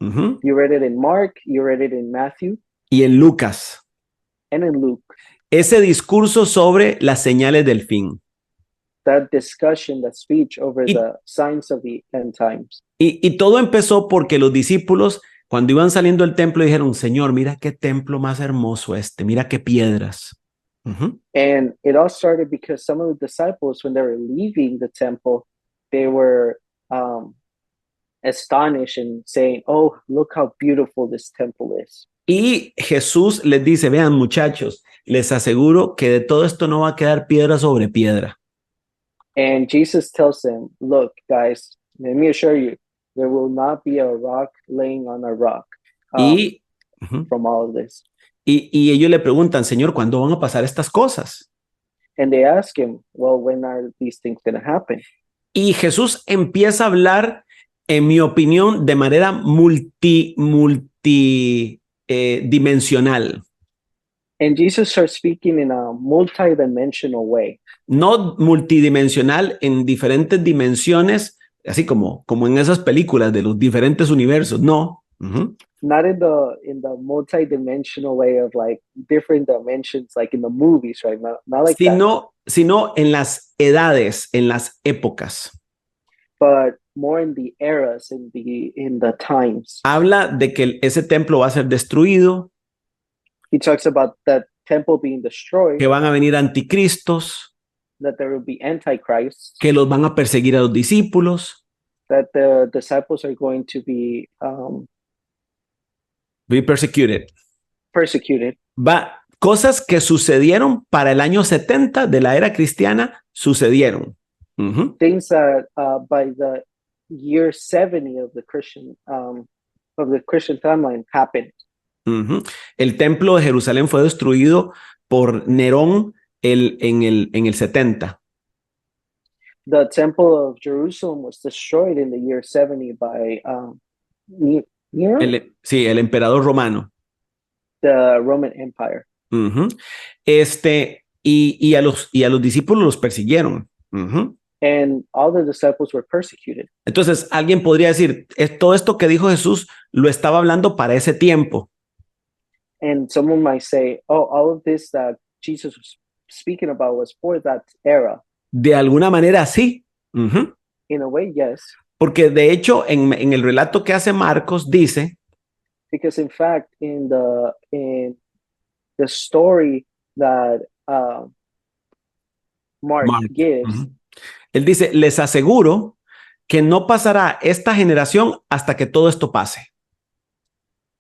uh-huh, You read it in Mark, you read it in Matthew, y en Lucas. and in Luke. Ese discurso sobre las señales del fin. That discussion, that speech over the signs of the end times. Y todo empezó porque los discípulos, cuando iban saliendo del templo, dijeron, Señor, mira qué templo más hermoso mira qué piedras. Uh-huh. And it all started because some of the disciples, when they were leaving the temple, they were astonished and saying, oh, look how beautiful this temple is. Y Jesús les dice, vean muchachos, les aseguro que de todo esto no va a quedar piedra sobre piedra. And Jesus tells them, look, guys, let me assure you, there will not be a rock laying on a rock from all of this. Y ellos le preguntan, Señor, ¿cuándo van a pasar estas cosas? And they ask him, well, when are these things going to happen? Y Jesús empieza a hablar, en mi opinión, de manera dimensional. And Jesus starts speaking in a multidimensional way. No multidimensional en diferentes dimensiones, así como en esas películas de los diferentes universos, no. Uh-huh. Not in the multidimensional way of like different dimensions, like in the movies, right? Not like that. Sino en las edades, en las épocas. But more in the eras, in the times. Habla de que ese templo va a ser destruido. He talks about that temple being destroyed. Que van a venir anticristos. That there will be antichrists. Que los van a perseguir a los discípulos. That the disciples are going to be persecuted. Cosas que sucedieron para el año 70 de la era cristiana sucedieron. Uh-huh. Things that by the year 70 of the Christian timeline happened. Uh-huh. El templo de Jerusalén fue destruido por Nerón en el 70. The temple of Jerusalem was destroyed in the year 70 by Nero? El emperador romano. The Roman Empire. Uh-huh. Y a los discípulos los persiguieron. Uh-huh. And all the disciples were persecuted. Entonces, alguien podría decir, todo esto que dijo Jesús lo estaba hablando para ese tiempo. And someone might say, oh, all of this that Jesus was speaking about was for that era. De alguna manera, sí. Uh-huh. In a way, yes. Porque de hecho, en el relato que hace Marcos, dice, because in fact, in the story that Mark gives, uh-huh, él dice, les aseguro que no pasará esta generación hasta que todo esto pase.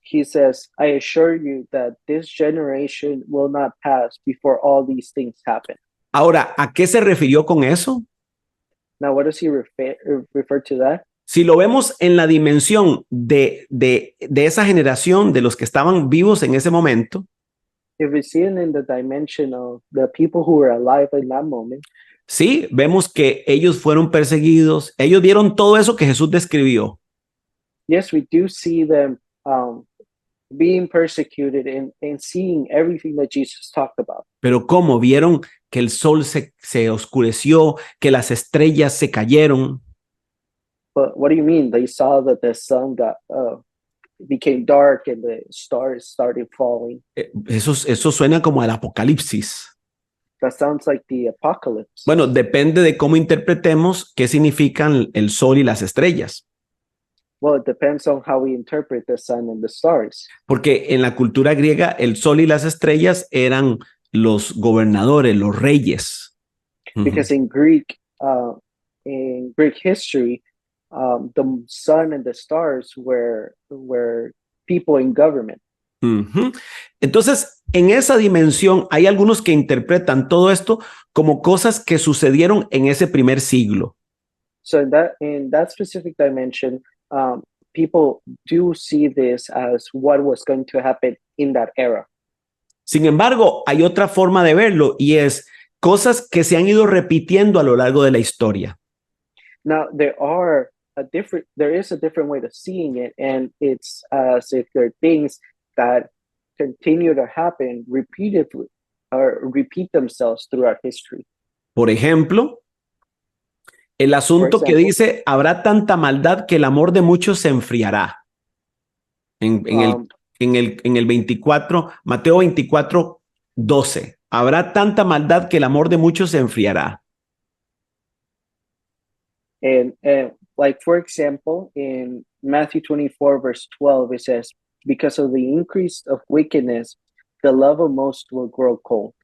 He says, I assure you that this generation will not pass before all these things happen. Ahora, ¿a qué se refirió con eso? Now, what does he refer to that? Si lo vemos en la dimensión de esa generación, de los que estaban vivos en ese momento, If we see it in the dimension of the people who were alive in that moment, sí, vemos que ellos fueron perseguidos, ellos vieron todo eso que Jesús describió, yes, we do see them being persecuted and seeing everything that Jesus talked about. pero ¿cómo? Vieron que el sol se oscureció, que las estrellas se cayeron. But what do you mean? They saw that the sun became dark and the stars started falling. Eso suena como al Apocalipsis. That sounds like the apocalypse. Bueno, depende de cómo interpretemos qué significan el sol y las estrellas. Well, it depends on how we interpret the sun and the stars. Porque en la cultura griega el sol y las estrellas eran los gobernadores, los reyes. Because in Greek history, the sun and the stars were people in government. Entonces, en esa dimensión hay algunos que interpretan todo esto como cosas que sucedieron en ese primer siglo. So in that specific dimension, people do see this as what was going to happen in that era. Sin embargo, hay otra forma de verlo y es cosas que se han ido repitiendo a lo largo de la historia. Now, there is a different way of seeing it, and it's as if there are things that continue to happen repeatedly or repeat themselves throughout history. Por ejemplo, el asunto que dice, habrá tanta maldad que el amor de muchos se enfriará. En el 24, Mateo 24, 12. Habrá tanta maldad que el amor de muchos se enfriará. And like, for example, in Matthew 24, verse 12, it says, because of the increase of wickedness, the love of most will grow cold.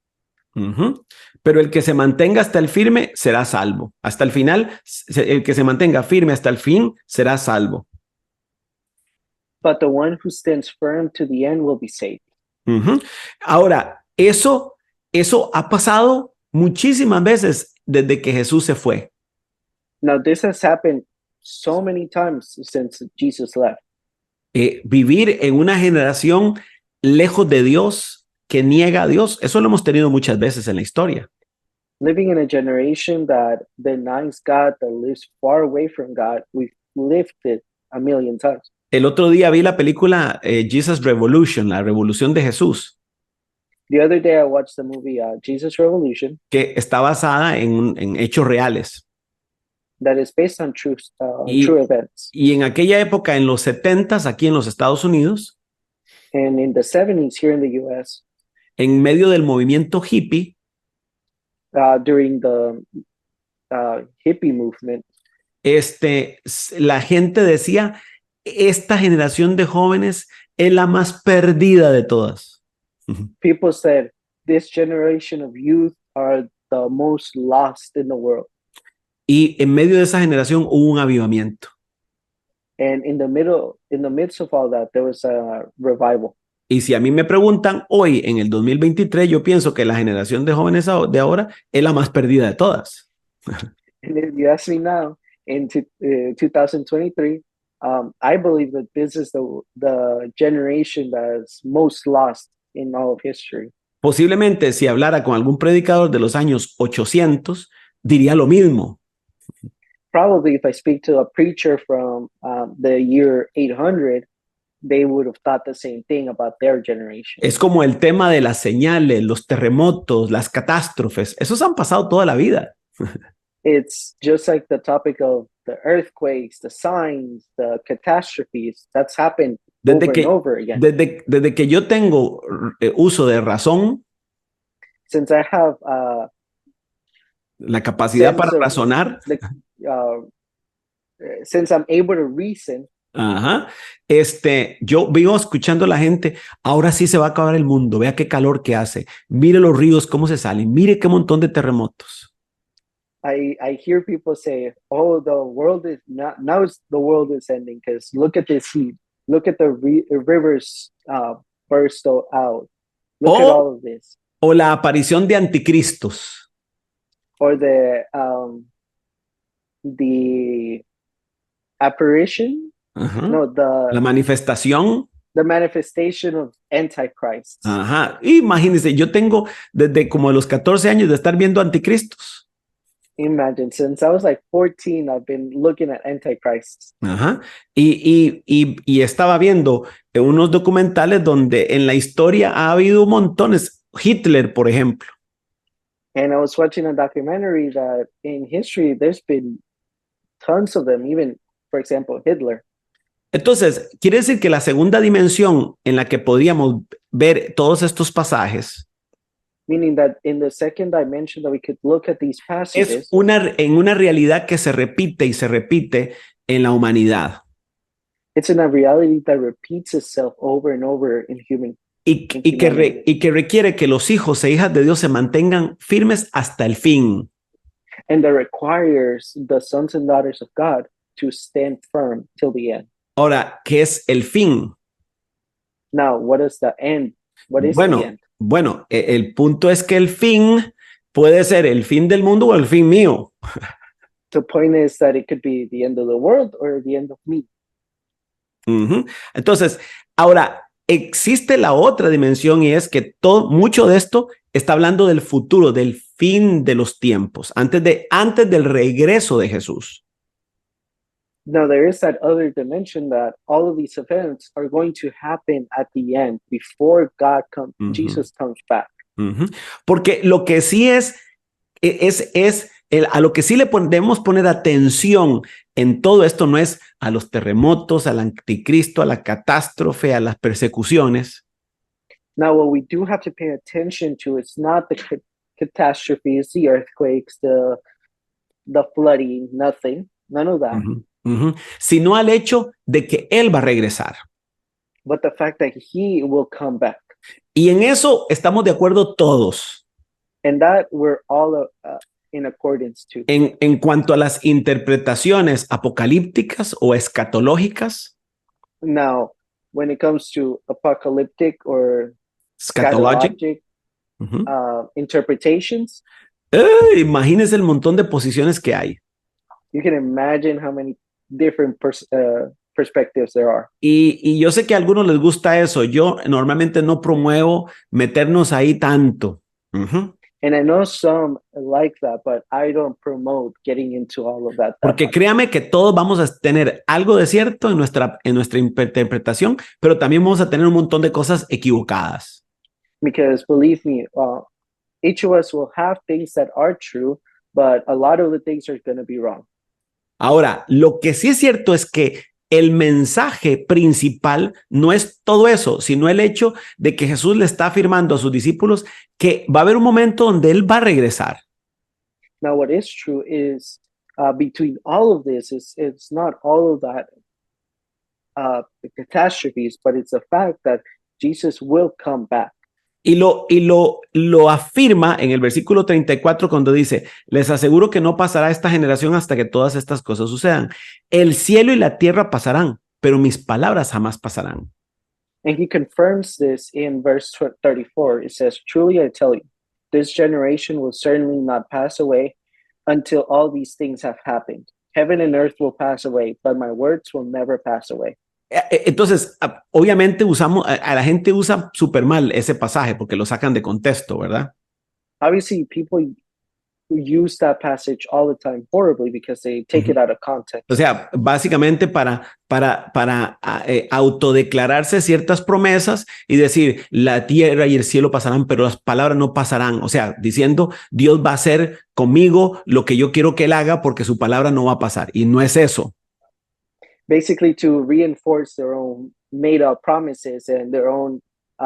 Pero el que se mantenga hasta el firme será salvo. Hasta el final, el que se mantenga firme hasta el fin será salvo. But the one who stands firm to the end will be saved. Ahora, eso ha pasado muchísimas veces desde que Jesús se fue. Now, this has happened so many times since Jesus left. Vivir en una generación lejos de Dios, que niega a Dios, eso lo hemos tenido muchas veces en la historia. Living in a generation that denies God, that lives far away from God, we've lived it a million times. El otro día vi la película Jesus Revolution, la revolución de Jesús. The other day I watched the movie Jesus Revolution. Que está basada en hechos reales. That is based on true events. Y en aquella época, en los 70s, aquí en los Estados Unidos, and in the 70s here in the US, en medio del movimiento hippie, during the hippie movement, la gente decía, esta generación de jóvenes es la más perdida de todas. People said, this generation of youth are the most lost in the world. Y en medio de esa generación hubo un avivamiento. And in the midst of all that, there was a revival. Y si a mí me preguntan hoy, en el 2023, yo pienso que la generación de jóvenes de ahora es la más perdida de todas. And if you ask me now, in 2023, I believe that this is the generation that's most lost in all of history. Posiblemente, si hablara con algún predicador de los años 800, diría lo mismo. Probably if I speak to a preacher from the year 800, they would have thought the same thing about their generation. Es como el tema de las señales, los terremotos, las catástrofes. Esos han pasado toda la vida. It's just like the topic of the earthquakes, the signs, the catastrophes. That's happened over and over again. Desde que yo tengo uso de razón, since I have la capacidad para razonar, since I'm able to reason, yo vivo escuchando a la gente, ahora sí se va a acabar el mundo, vea qué calor que hace, mire los ríos cómo se salen, mire qué montón de terremotos. I hear people say, oh, the world is not, now the world is ending because look at this heat, look at the rivers burst out, look at all of this. O la aparición de anticristos. or the apparition, Ajá. no, La manifestación. the manifestation of Antichrist. Ajá. Imagínense, yo tengo desde como los 14 años de estar viendo anticristos. Imagine, since I was like 14, I've been looking at Antichrist. Ajá. Y estaba viendo unos documentales donde en la historia ha habido montones. Hitler, por ejemplo. And I was watching a documentary that in history, there's been tons of them, even, for example, Hitler. Entonces, quiere decir que la segunda dimensión en la que podríamos ver todos estos pasajes Meaning that in the second dimension that we could look at these passages, es en una realidad que se repite y se repite en la humanidad. it's in a reality that repeats itself over and over in human. Y que requiere que los hijos e hijas de Dios se mantengan firmes hasta el fin. And that requires the sons and daughters of God to stand firm till the end. Ahora, ¿qué es el fin? Now, what is the end? What is the end? Bueno, el punto es que el fin puede ser el fin del mundo o el fin mío. The point is that it could be the end of the world or the end of me. Entonces, ahora existe la otra dimensión y es que mucho de esto está hablando del futuro, del fin de los tiempos, antes del regreso de Jesús. Now, there is that other dimension that all of these events are going to happen at the end before Jesus comes back. Porque lo que sí a lo que sí le debemos poner atención en todo esto no es a los terremotos, al anticristo, a la catástrofe, a las persecuciones. Now, what we do have to pay attention to is not the catastrophes, the earthquakes, the flooding, none of that. Sino al hecho de que Él va a regresar. But the fact that He will come back. Y en eso estamos de acuerdo todos. And that we're all in accordance to. En cuanto a las interpretaciones apocalípticas o escatológicas. Now, when it comes to apocalyptic or scatologic interpretations. Imagínense el montón de posiciones que hay. You can imagine how many different perspectives there are. Y yo sé que a algunos les gusta eso. Yo normalmente no promuevo meternos ahí tanto. And I know some like that, but I don't promote getting into all of that. Porque créame que todos vamos a tener algo de cierto en nuestra interpretación, pero también vamos a tener un montón de cosas equivocadas. Because believe me, each of us will have things that are true, but a lot of the things are going to be wrong. Ahora, lo que sí es cierto es que el mensaje principal no es todo eso, sino el hecho de que Jesús le está afirmando a sus discípulos que va a haber un momento donde Él va a regresar. Now, what is true is between all of this, it's not all of that the catastrophes, but it's the fact that Jesus will come back. Y lo afirma en el versículo 34 cuando dice, les aseguro que no pasará esta generación hasta que todas estas cosas sucedan. El cielo y la tierra pasarán, pero mis palabras jamás pasarán. And he confirms this in verse 34. It says, truly I tell you, this generation will certainly not pass away until all these things have happened. Heaven and earth will pass away, but my words will never pass away. Entonces, obviamente a la gente usa súper mal ese pasaje porque lo sacan de contexto, ¿verdad? Obviously, people use that passage all the time horribly because they take it out of context. O sea, básicamente para autodeclararse ciertas promesas y decir, la tierra y el cielo pasarán, pero las palabras no pasarán. O sea, diciendo, Dios va a hacer conmigo lo que yo quiero que Él haga porque su palabra no va a pasar. Y no es eso. Basically to reinforce their own made-up promises and their own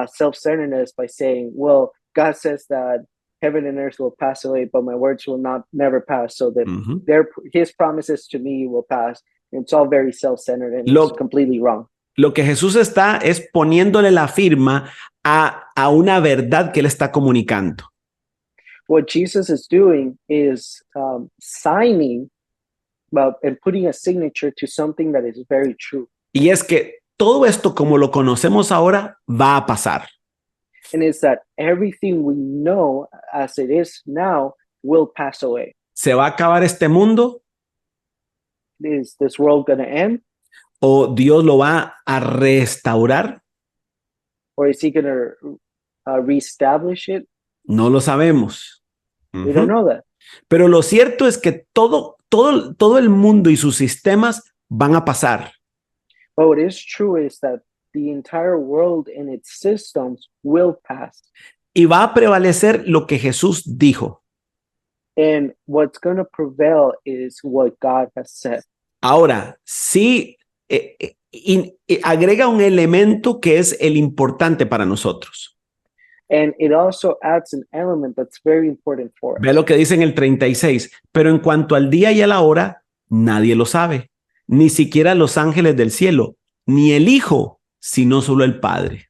self-centeredness by saying, well, God says that heaven and earth will pass away, but my words will never pass, so that his promises to me will pass. It's all very self-centered and it's completely wrong. Lo que Jesús está es poniéndole la firma a una verdad que Él está comunicando. What Jesus is doing is signing and putting a signature to something that is very true. Y es que todo esto como lo conocemos ahora va a pasar. And it's that everything we know as it is now will pass away. ¿Se va a acabar este mundo Is this world going to end, o Dios lo va a restaurar? or is he going to reestablish it? No lo sabemos. We don't know that. Pero lo cierto es que todo el mundo y sus sistemas van a pasar. But what is true is that the entire world and its systems will pass. Y va a prevalecer lo que Jesús dijo. And what's going to prevail is what God has said. Ahora, sí, agrega un elemento que es el importante para nosotros. And it also adds an element that's very important for us. Ve lo que dice en el 36. Pero en cuanto al día y a la hora, nadie lo sabe. Ni siquiera los ángeles del cielo, ni el Hijo, sino solo el Padre.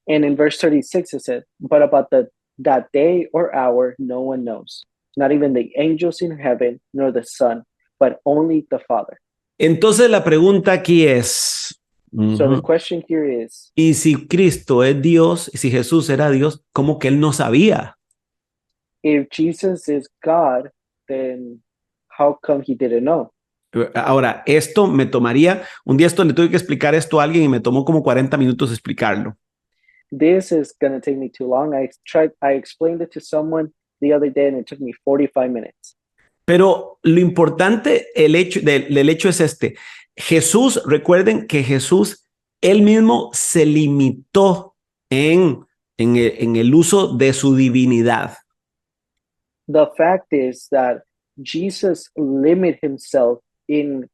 And in verse 36 it said, but about that day or hour, no one knows. Not even the angels in heaven, nor the Son, but only the Father. Entonces la pregunta aquí es, So the question here is, y si Cristo es Dios, y si Jesús era Dios, ¿cómo que él no sabía? if Jesus is God, then how come he didn't know? Ahora, esto me tomaría, un día le tuve que explicar esto a alguien y me tomó como 40 minutos explicarlo. This is going to take me too long. I explained it to someone the other day and it took me 45 minutes. Pero lo importante, el hecho es este. Jesús, recuerden que Jesús, él mismo se limitó en el uso de su divinidad. The fact is that Jesus limited himself in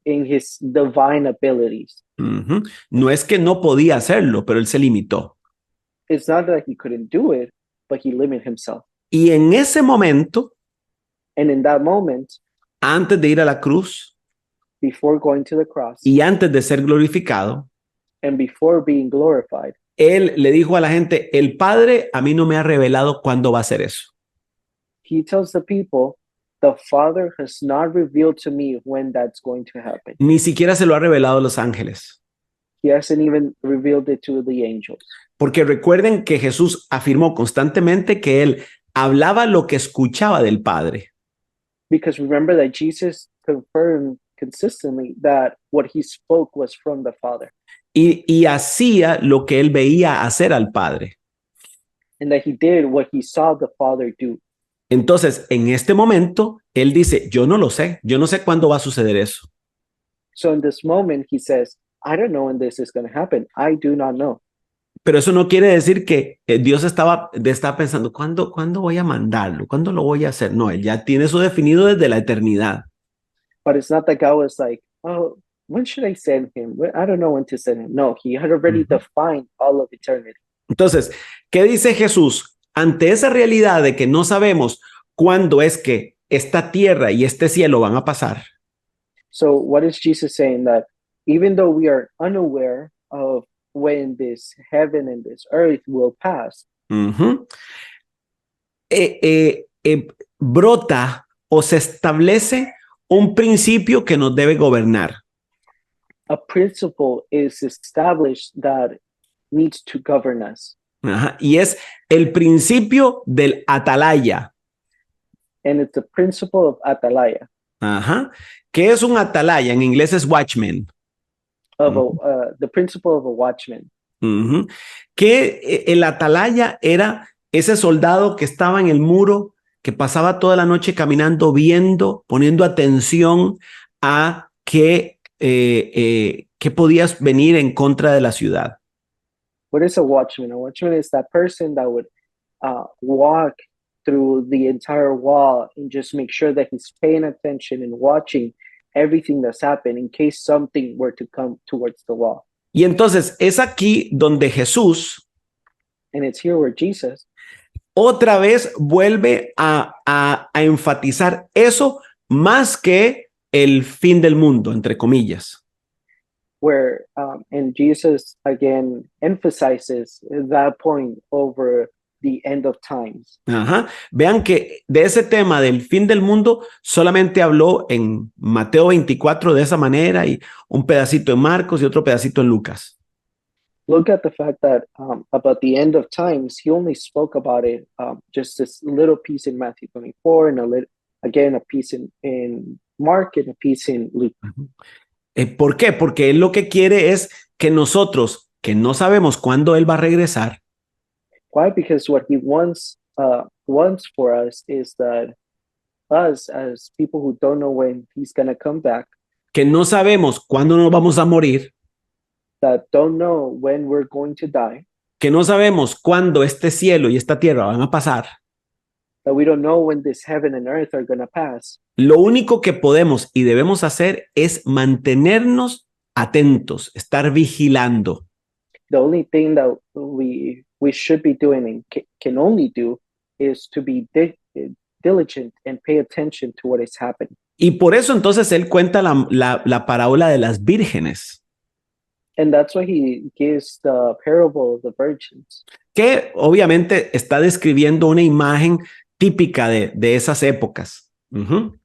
his divine abilities. No es que no podía hacerlo, pero él se limitó. It's not that he couldn't do it, but he limited himself. Y en ese momento, And in that moment, antes de ir a la cruz before going to the cross y antes de ser glorificado, and before being glorified, él le dijo a la gente, el Padre a mí no me ha revelado cuándo va a hacer eso. he tells the people, the Father has not revealed to me when that's going to happen. Ni siquiera se lo ha revelado a los ángeles. He hasn't even revealed it to the angels. Porque recuerden que Jesús afirmó constantemente que él hablaba lo que escuchaba del Padre. Because remember that Jesus confirmed consistently that what he spoke was from the Father. Y hacía lo que él veía hacer al Padre. And that he did what he saw the Father do. Entonces, en este momento, él dice, yo no sé cuándo va a suceder eso. So in this moment, he says, I don't know when this is going to happen. I do not know. Pero eso no quiere decir que Dios estaba pensando, ¿cuándo voy a mandarlo? ¿Cuándo lo voy a hacer? No, él ya tiene eso definido desde la eternidad. But it's not that God was like, oh, when should I send him? I don't know when to send him. No, he had already defined all of eternity. Entonces, ¿qué dice Jesús? Ante esa realidad de que no sabemos cuándo es que esta tierra y este cielo van a pasar. So what is Jesus saying? That even though we are unaware of when this heaven and this earth will pass, brota o se establece un principio que nos debe gobernar. a principle is established that needs to govern us. Y es el principio del atalaya. And it's the principle of atalaya. ¿Qué es un atalaya? En inglés es watchman. The principle of a watchman. Que el atalaya era ese soldado que estaba en el muro, que pasaba toda la noche caminando, viendo, poniendo atención a qué podías venir en contra de la ciudad. What is a watchman? A watchman is that person that would walk through the entire wall and just make sure that he's paying attention and watching everything that's happened in case something were to come towards the wall. Y entonces es aquí donde Jesús, and it's here where Jesus, otra vez vuelve a enfatizar eso más que el fin del mundo, entre comillas. Where and Jesus again emphasizes that point over the end of times. Vean que de ese tema del fin del mundo solamente habló en Mateo 24 de esa manera y un pedacito en Marcos y otro pedacito en Lucas. look at the fact that about the end of times, he only spoke about it just this little piece in Matthew 24 and a piece in Mark and a piece in Luke. ¿Por qué? Porque él lo que quiere es que nosotros, que no sabemos cuándo él va a regresar, Why? Because what he wants for us is that us as people who don't know when he's going to come back, que no sabemos cuándo nos vamos a morir, that don't know when we're going to die, que no sabemos cuándo este cielo y esta tierra van a pasar. that we don't know when this heaven and earth are going to pass. Lo único que podemos y debemos hacer es mantenernos atentos, estar vigilando. The only thing that we should be doing and can only do is to be diligent and pay attention to what is happening. Y por eso entonces él cuenta la parábola de las vírgenes, And that's why he gives the parable of the virgins, que obviamente está describiendo una imagen típica de esas épocas.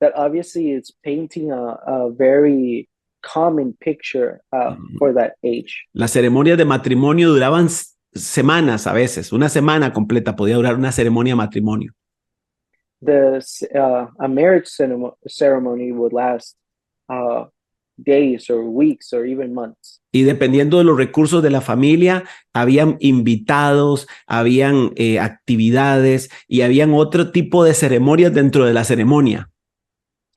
that obviously is painting a very common picture for that age. Las ceremonias de matrimonio duraban semanas a veces, una semana completa podía durar una ceremonia de matrimonio. A marriage ceremony would last days or weeks or even months. Y dependiendo de los recursos de la familia, habían invitados, habían actividades y habían otro tipo de ceremonias dentro de la ceremonia.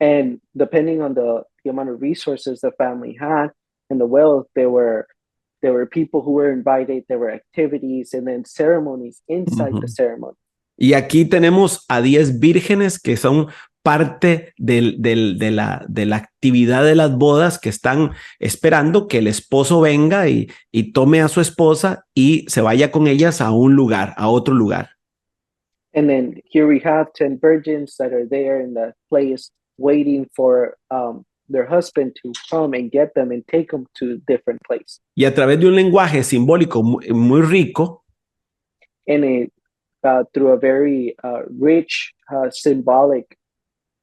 And depending on the amount of resources the family had and the wealth, there were people who were invited, there were activities and then ceremonies inside the ceremony. Y aquí tenemos a 10 vírgenes que son parte de la actividad de las bodas, que están esperando que el esposo venga y tome a su esposa y se vaya con ellas a un lugar, a otro lugar. And then here we have 10 virgins that are there in the place waiting for their husband to come and get them and take them to different places. Y a través de un lenguaje simbólico muy rico, And through a very rich symbolic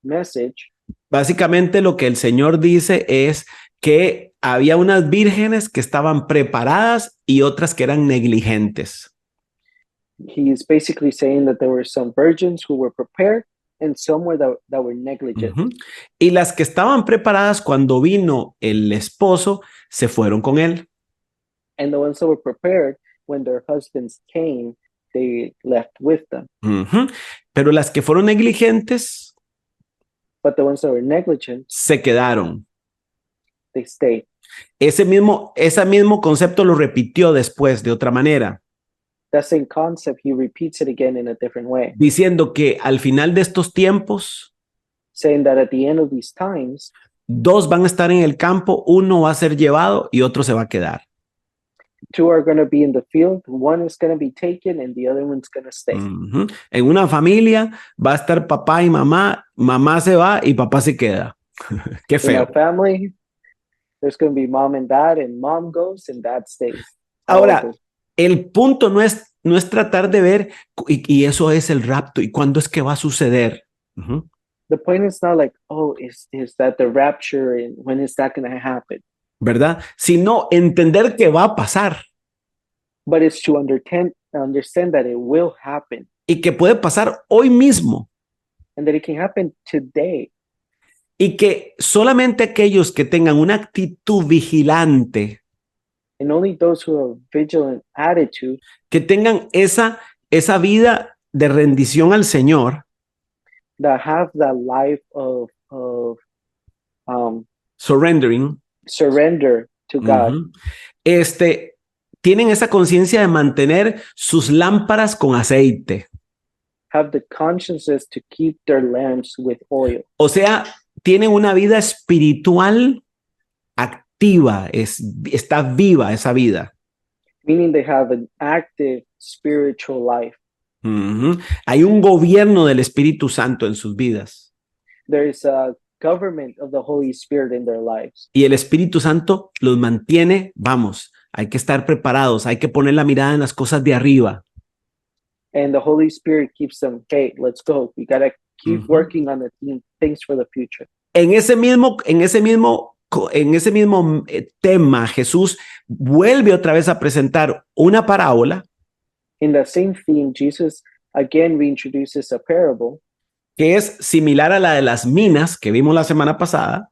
message, básicamente lo que el Señor dice es que había unas vírgenes que estaban preparadas y otras que eran negligentes. he is basically saying that there were some virgins who were prepared and some were that were negligent. Y las que estaban preparadas cuando vino el esposo se fueron con él. And the ones that were prepared, when their husbands came, they left with them. Pero las que fueron negligentes But the ones that were negligent, se quedaron. they stayed. Ese mismo concepto lo repitió después de otra manera, That same concept, he repeats it again in a different way, diciendo que al final de estos tiempos, saying that at the end of these times, 2 van a estar en el campo, uno va a ser llevado y otro se va a quedar. 2 are going to be in the field, 1 is going to be taken and the other one's going to stay. En una familia va a estar papá y mamá se va y papá se queda. Qué In feo. a family, there's going to be mom and mom goes and dad stays. Ahora, el punto no es tratar de ver y eso es el rapto y cuándo es que va a suceder. The point is not like, oh, is that the rapture and when is that going to happen? ¿Verdad? Sino entender que va a pasar But it's to understand that it will happen y que puede pasar hoy mismo and that it can happen today. y que solamente aquellos que tengan una actitud vigilante, And only those who have vigilant attitude, que tengan esa vida de rendición al Señor, that have that life of surrendering, surrender to God, tienen esa conciencia de mantener sus lámparas con aceite. have the consciences to keep their lamps with oil. O sea, tienen una vida espiritual activa, está viva esa vida. Meaning they have an active spiritual life. Hay un gobierno del Espíritu Santo en sus vidas. There is a government of the Holy Spirit in their lives. Y el Espíritu Santo los mantiene, vamos, hay que estar preparados, hay que poner la mirada en las cosas de arriba. And the Holy Spirit keeps them, hey, let's go. We got to keep working on the things for the future. En ese mismo en ese mismo tema, Jesús vuelve otra vez a presentar una parábola In that same theme, Jesus again reintroduces a parable que es similar a la de las minas que vimos la semana pasada,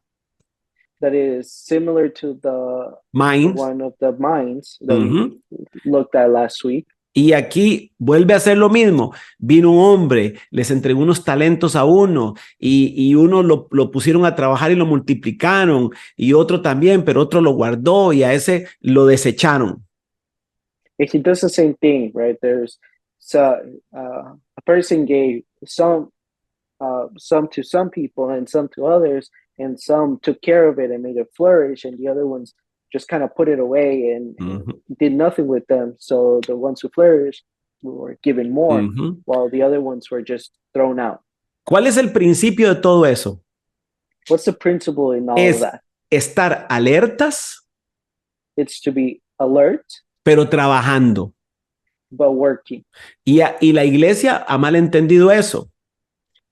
that is similar to the mines. one of the mines that Ujú. we looked at last week. Y aquí vuelve a hacer lo mismo. Vino un hombre, les entregó unos talentos a uno y uno lo pusieron a trabajar y lo multiplicaron y otro también, pero otro lo guardó y a ese lo desecharon. And he does the same thing, right? There's a person gave some to some people and some to others, and some took care of it and made it flourish, and the other ones just kind of put it away and Ujú, did nothing with them. So the ones who flourished were given more, ujú. while the other ones were just thrown out. ¿Cuál es el principio de todo eso? What's the principle in all of Es that? estar alertas, It's to be alert pero trabajando. but working. Y la iglesia ha malentendido eso.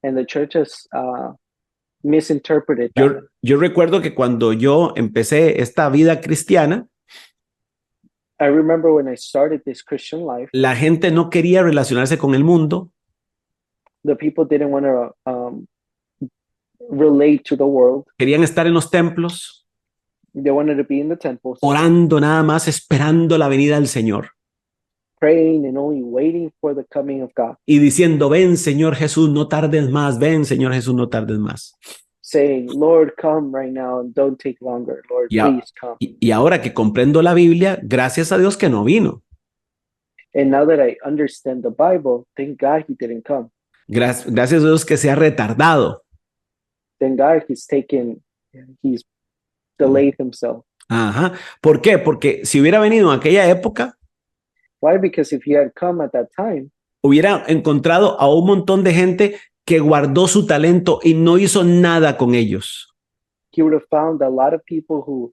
And the church has misinterpreted that. Yo recuerdo que cuando yo empecé esta vida cristiana, I remember when I started this Christian life, la gente no quería relacionarse con el mundo, the people didn't want to relate to the world. querían estar en los templos, They wanted to be in the temples, orando nada más, esperando la venida del Señor praying and only waiting for the coming of God, y diciendo, ven Señor Jesús, no tardes más, ven Señor Jesús, no tardes más. saying, Lord, come right now and don't take longer. Lord, Y, please come. y ahora que comprendo la Biblia, gracias a Dios que no vino. And now that I understand the Bible, thank God he didn't come. Gracias a Dios que se ha retardado. Thank God he's delayed himself. Ajá. ¿Por qué? Porque si hubiera venido en aquella época, Why? Because if he had come at that time, hubiera encontrado a un montón de gente que guardó su talento y no hizo nada con ellos. he would have found a lot of people who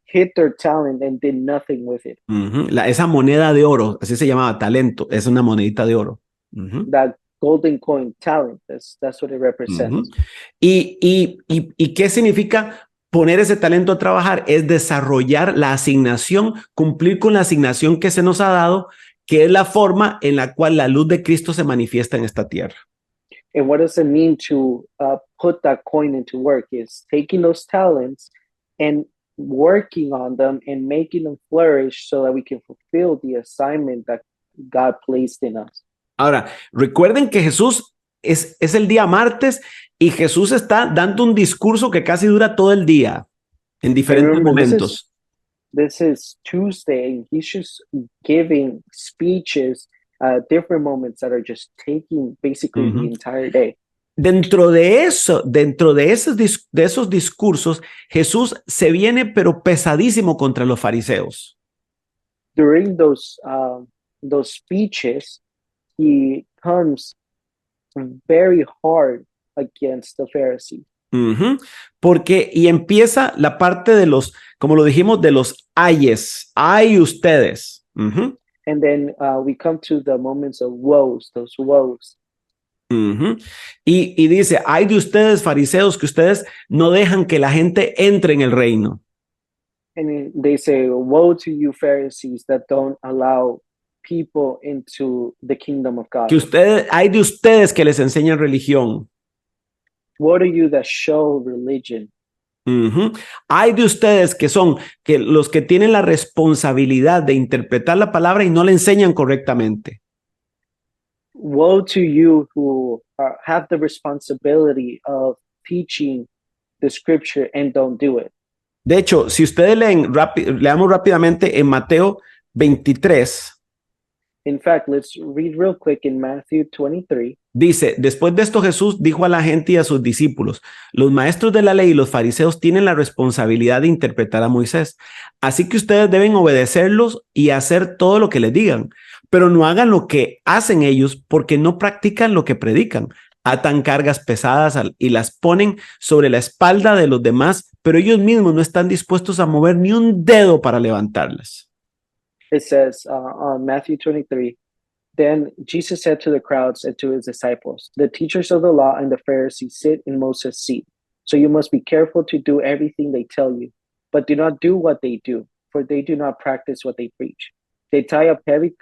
hid their talent and did nothing with it. Ujú. Esa moneda de oro, así se llamaba, talento, es una monedita de oro. Ujú. That golden coin, talent, that's what it represents. Ujú. ¿Y qué significa poner ese talento a trabajar? Es desarrollar la asignación, cumplir con la asignación que se nos ha dado, que es la forma en la cual la luz de Cristo se manifiesta en esta tierra. And what does it mean to put that coin into work? Is taking those talents and working on them and making them flourish so that we can fulfill the assignment that God placed in us. Ahora, recuerden que Jesús es el día martes y Jesús está dando un discurso que casi dura todo el día en diferentes remember, momentos. This is Tuesday, and he's just giving speeches at different moments that are just taking basically the entire day. Dentro de esos discursos, Jesús se viene pero pesadísimo contra los fariseos. During those speeches, he comes very hard against the Pharisees. Uh-huh. Y empieza la parte de los, como lo dijimos, de los ayes. Ay ustedes. Uh-huh. And then we come to the moments of woes, those woes. Uh-huh. Y dice, ay de ustedes fariseos, que ustedes no dejan que la gente entre en el reino. And they say, woe to you Pharisees that don't allow people into the kingdom of God. Hay de ustedes que les enseñan religión. Woe to you that show religion. Uh-huh. Hay de ustedes que los que tienen la responsabilidad de interpretar la palabra y no la enseñan correctamente. Woe to you who have the responsibility of teaching the scripture and don't do it. De hecho, si ustedes leamos rápidamente en Mateo 23. In fact, let's read real quick in Matthew 23. Dice, después de esto Jesús dijo a la gente y a sus discípulos, los maestros de la ley y los fariseos tienen la responsabilidad de interpretar a Moisés. Así que ustedes deben obedecerlos y hacer todo lo que les digan, pero no hagan lo que hacen ellos porque no practican lo que predican. Atan cargas pesadas y las ponen sobre la espalda de los demás, pero ellos mismos no están dispuestos a mover ni un dedo para levantarlas. It says on Matthew 23, then Jesus said to the crowds and to his disciples, the teachers of the law and the Pharisees sit in Moses' seat. So you must be careful to do everything they tell you, but do not do what they do, for they do not practice what they preach. They tie up heavy,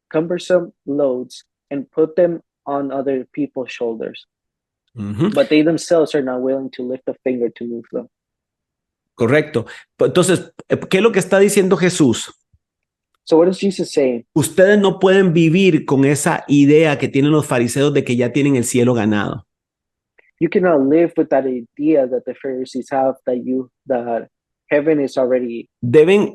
cumbersome loads and put them on other people's shoulders, but they themselves are not willing to lift a finger to move them. Correcto. Entonces, ¿qué es lo que está diciendo Jesús? So what is Jesus saying? Ustedes no pueden vivir con esa idea que tienen los fariseos de que ya tienen el cielo ganado. You cannot live with that idea that the Pharisees have that heaven is already Deben,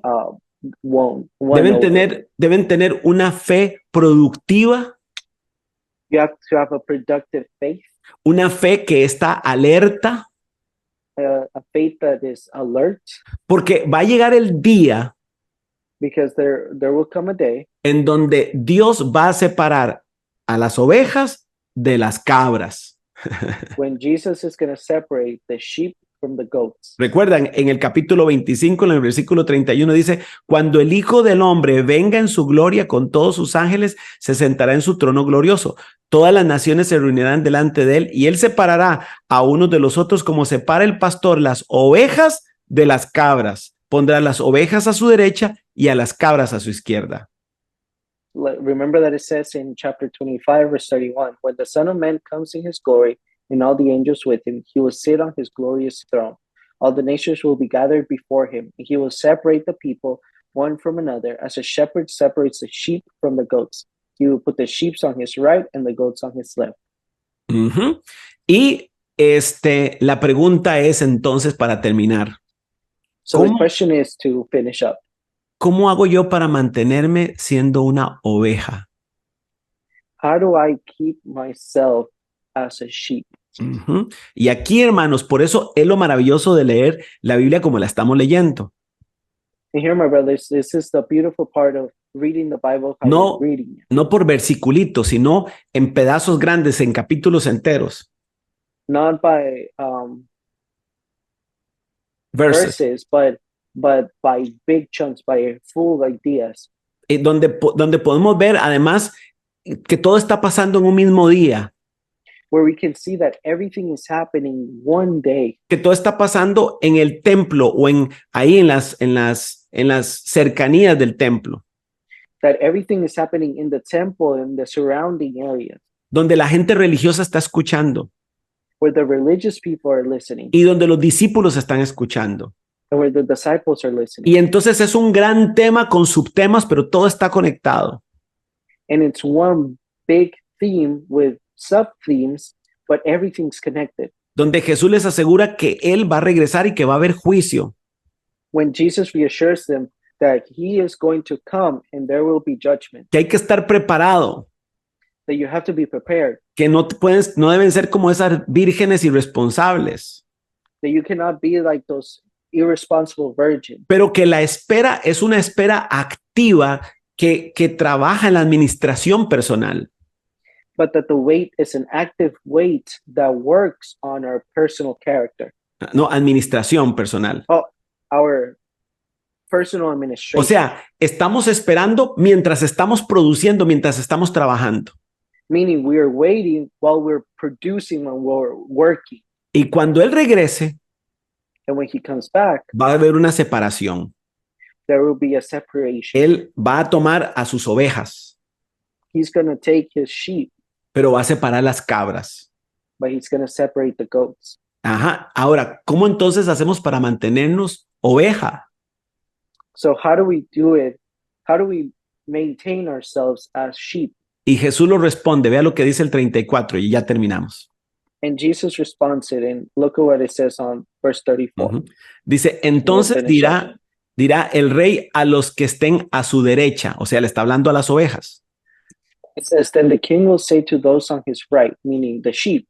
won deben tener una fe productiva, You have to have a productive faith, una fe que está alerta, a faith that is alert, porque va a llegar el día because there will come a day en donde Dios va a separar a las ovejas de las cabras. when Jesus is going to separate the sheep from the goats. Recuerdan, en el capítulo 25, en el versículo 31 dice, cuando el Hijo del Hombre venga en su gloria con todos sus ángeles, se sentará en su trono glorioso. Todas las naciones se reunirán delante de él y él separará a unos de los otros como separa el pastor las ovejas de las cabras. Pondrá las ovejas a su derecha y a las cabras a su izquierda. Remember that it says in chapter 25, verse 31, when the Son of Man comes in his glory and all the angels with him, he will sit on his glorious throne. All the nations will be gathered before him, and he will separate the people one from another, as a shepherd separates the sheep from the goats. He will put the sheep on his right and the goats on his left. Y la pregunta es entonces para terminar. So the question is to finish up. ¿Cómo hago yo para mantenerme siendo una oveja? How do I keep myself as a sheep? Y aquí, hermanos, por eso es lo maravilloso de leer la Biblia como la estamos leyendo. And here, my brothers, this is the beautiful part of reading the Bible. No, reading it. no por versiculitos, sino en pedazos grandes, en capítulos enteros. Not by verses, but by big chunks, by full ideas. Donde podemos ver, además, que todo está pasando en un mismo día. Where we can see that everything is happening one day. Que todo está pasando en el templo o ahí en las cercanías del templo. That everything is happening in the temple and the surrounding areas. Donde la gente religiosa está escuchando. Where the religious people are listening. Y donde los discípulos están escuchando. And where the disciples are listening. Y entonces es un gran tema con subtemas, pero todo está conectado. And it's one big theme with sub-themes, but everything's connected. Donde Jesús les asegura que él va a regresar y que va a haber juicio. When Jesus reassures them that he is going to come and there will be judgment. Que hay que estar preparado. That you have to be prepared. Que no deben ser como esas vírgenes irresponsables. That you cannot be like those irresponsible virgins. Pero que la espera es una espera activa que trabaja en la administración personal. But that the wait is an active wait that works on our personal character. No, administración personal. Oh, our personal administration. O sea, estamos esperando mientras estamos produciendo, mientras estamos trabajando. Meaning we are waiting while we're producing, when we're working. Y cuando él regrese, and when he comes back, va a haber una separación. There will be a separation. Él va a tomar a sus ovejas. He's going to take his sheep. Pero va a separar las cabras. But he's going to separate the goats. Ajá. Ahora, ¿cómo entonces hacemos para mantenernos oveja? So how do we do it? How do we maintain ourselves as sheep? Y Jesús lo responde. Vea lo que dice el 34 y ya terminamos. And Jesus responds it, and look at what it says on verse 34. Dice, entonces dirá el rey a los que estén a su derecha. O sea, le está hablando a las ovejas. It says, then the king will say to those on his right, meaning the sheep.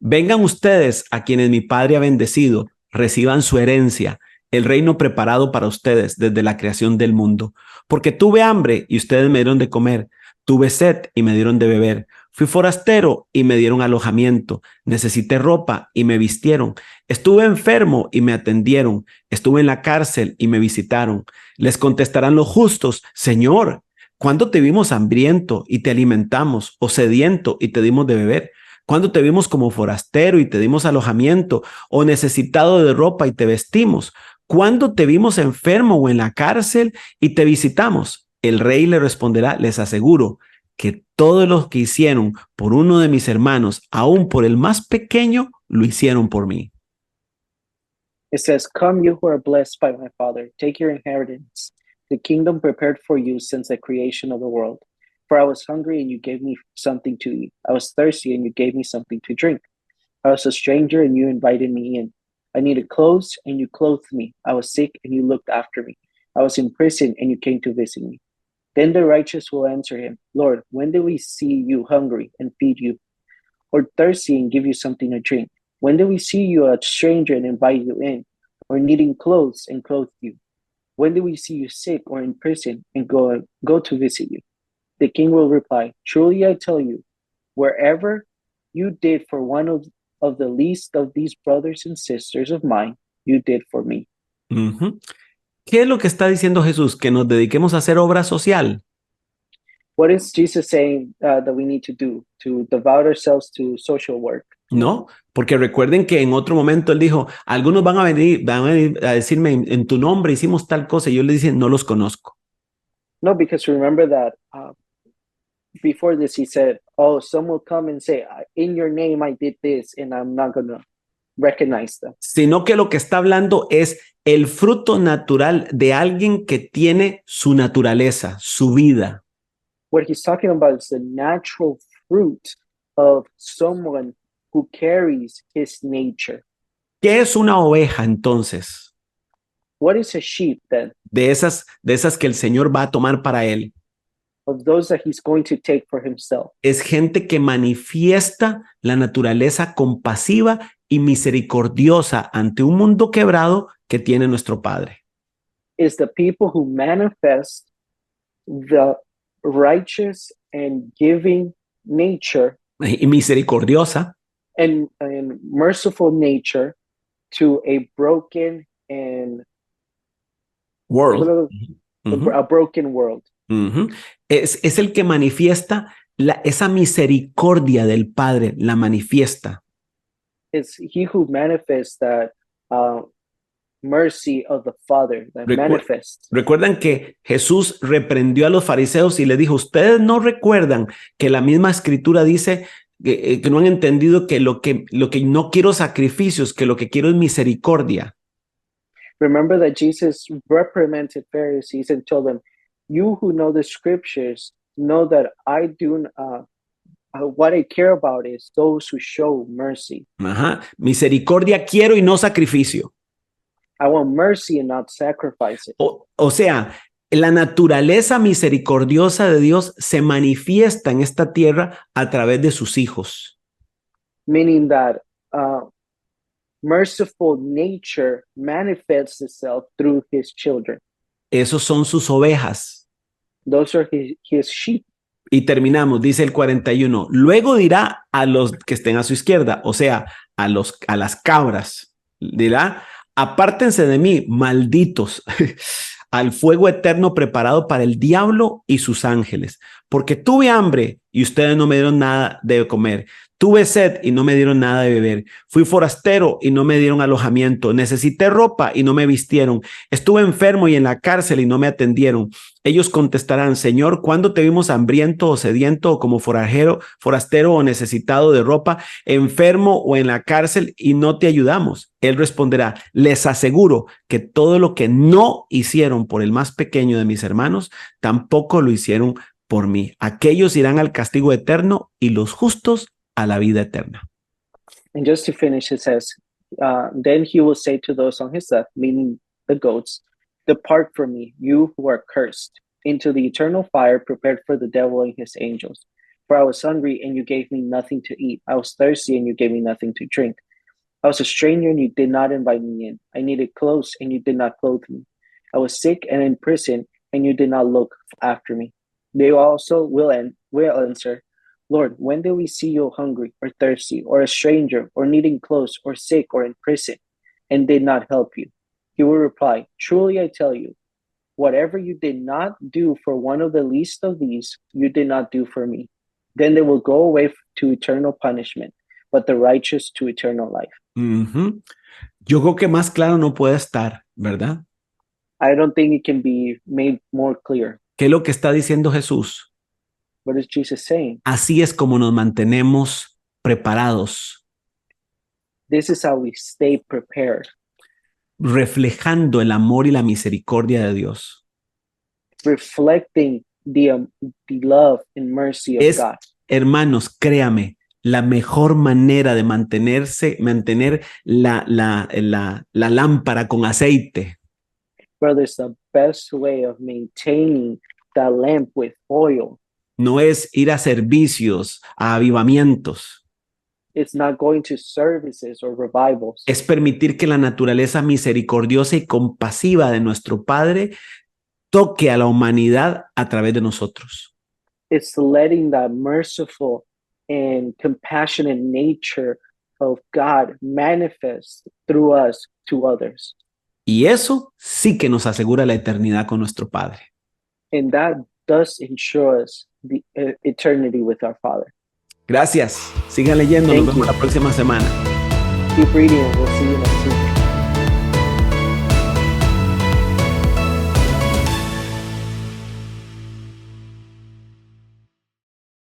Vengan ustedes a quienes mi padre ha bendecido, reciban su herencia, el reino preparado para ustedes desde la creación del mundo. Porque tuve hambre y ustedes me dieron de comer, tuve sed y me dieron de beber, fui forastero y me dieron alojamiento, necesité ropa y me vistieron, estuve enfermo y me atendieron, estuve en la cárcel y me visitaron. Les contestarán los justos, Señor, ¿cuándo te vimos hambriento y te alimentamos, o sediento y te dimos de beber? ¿Cuándo te vimos como forastero y te dimos alojamiento, o necesitado de ropa y te vestimos? ¿Cuándo te vimos enfermo o en la cárcel y te visitamos? El rey le responderá, les aseguro que todo lo que hicieron por uno de mis hermanos, aún por el más pequeño, lo hicieron por mí. It says, "Come, you who are blessed by my Father, take your inheritance, the kingdom prepared for you since the creation of the world. For I was hungry, and you gave me something to eat. I was thirsty, and you gave me something to drink. I was a stranger, and you invited me in. I needed clothes, and you clothed me. I was sick, and you looked after me. I was in prison, and you came to visit me." Then the righteous will answer him, "Lord, when did we see you hungry and feed you, or thirsty and give you something to drink? When did we see you a stranger and invite you in, or needing clothes and clothe you? When did we see you sick or in prison and go to visit you?" The king will reply, "Truly I tell you, wherever you did for one of the least of these brothers and sisters of mine, you did for me." Ujú. ¿Qué es lo que está diciendo Jesús? Que nos dediquemos a hacer obra social. What is Jesus saying that we need to do to devote ourselves to social work? No, porque recuerden que en otro momento él dijo, algunos van a venir a decirme en tu nombre hicimos tal cosa y yo les dije, no los conozco. No, because remember that before this, he said, "Oh, some will come and say, in your name, I did this, and I'm not going to recognize them." Sino que lo que está hablando es el fruto natural de alguien que tiene su naturaleza, su vida. What he's talking about is the natural fruit of someone who carries his nature. ¿Qué es una oveja entonces? What is a sheep then? De esas que el Señor va a tomar para él. Of those that he's going to take for himself. Es gente que manifiesta la naturaleza compasiva y misericordiosa ante un mundo quebrado que tiene nuestro Padre. Is the people who manifest the righteous and giving nature Y misericordiosa and merciful nature to a broken and world. a broken world. Es el que manifiesta esa misericordia del Padre, la manifiesta. It's he who manifests that mercy of the Father, that manifests. Recuerdan que Jesús reprendió a los fariseos y le dijo, ustedes no recuerdan que la misma escritura dice que no han entendido que lo que no quiero sacrificios, que lo que quiero es misericordia. Remember that Jesus reprimanded Pharisees and told them, "You who know the scriptures know that I do what I care about is those who show mercy." Ajá. Misericordia quiero y no sacrificio. I want mercy and not sacrifice it. O sea, la naturaleza misericordiosa de Dios se manifiesta en esta tierra a través de sus hijos. Meaning that merciful nature manifests itself through his children. Esos son sus ovejas. Those are his sheep. Y terminamos, dice el 41. Luego dirá a los que estén a su izquierda, o sea, a las cabras, dirá, apártense de mí, malditos, al fuego eterno preparado para el diablo y sus ángeles, porque tuve hambre y ustedes no me dieron nada de comer. Tuve sed y no me dieron nada de beber. Fui forastero y no me dieron alojamiento. Necesité ropa y no me vistieron. Estuve enfermo y en la cárcel y no me atendieron. Ellos contestarán, Señor, ¿cuándo te vimos hambriento o sediento o como forastero o necesitado de ropa, enfermo o en la cárcel y no te ayudamos? Él responderá, les aseguro que todo lo que no hicieron por el más pequeño de mis hermanos, tampoco lo hicieron por mí. Aquellos irán al castigo eterno y los justos a la vida eterna. And just to finish, it says, then he will say to those on his left, meaning the goats, "Depart from me, you who are cursed, into the eternal fire prepared for the devil and his angels. For I was hungry, and you gave me nothing to eat. I was thirsty, and you gave me nothing to drink. I was a stranger, and you did not invite me in. I needed clothes, and you did not clothe me. I was sick and in prison, and you did not look after me." They also will answer, "Lord, when did we see you hungry or thirsty or a stranger or needing clothes or sick or in prison and did not help you?" He will reply, "Truly I tell you, whatever you did not do for one of the least of these, you did not do for me." Then they will go away to eternal punishment, but the righteous to eternal life. Ujú. Yo creo que más claro no puede estar, ¿verdad? I don't think it can be made more clear. ¿Qué es lo que está diciendo Jesús? What is Jesus saying? Así es como nos mantenemos preparados, This is how we stay prepared, reflejando el amor y la misericordia de Dios. reflecting the love and mercy of Es, God. hermanos, créame, la mejor manera de mantener la lámpara con aceite Brothers, the best way of maintaining the lamp with oil, no es ir a servicios, a avivamientos, it's not going to services or revivals. es permitir que la naturaleza misericordiosa y compasiva de nuestro Padre toque a la humanidad a través de nosotros. It's letting that merciful and compassionate nature of God manifest through us to others. Y eso sí que nos asegura la eternidad con nuestro Padre. And that does ensure us the eternity with our Father. Gracias. Sigan leyendo. Nos Thank vemos you. la próxima semana. Keep reading and we'll see you next time.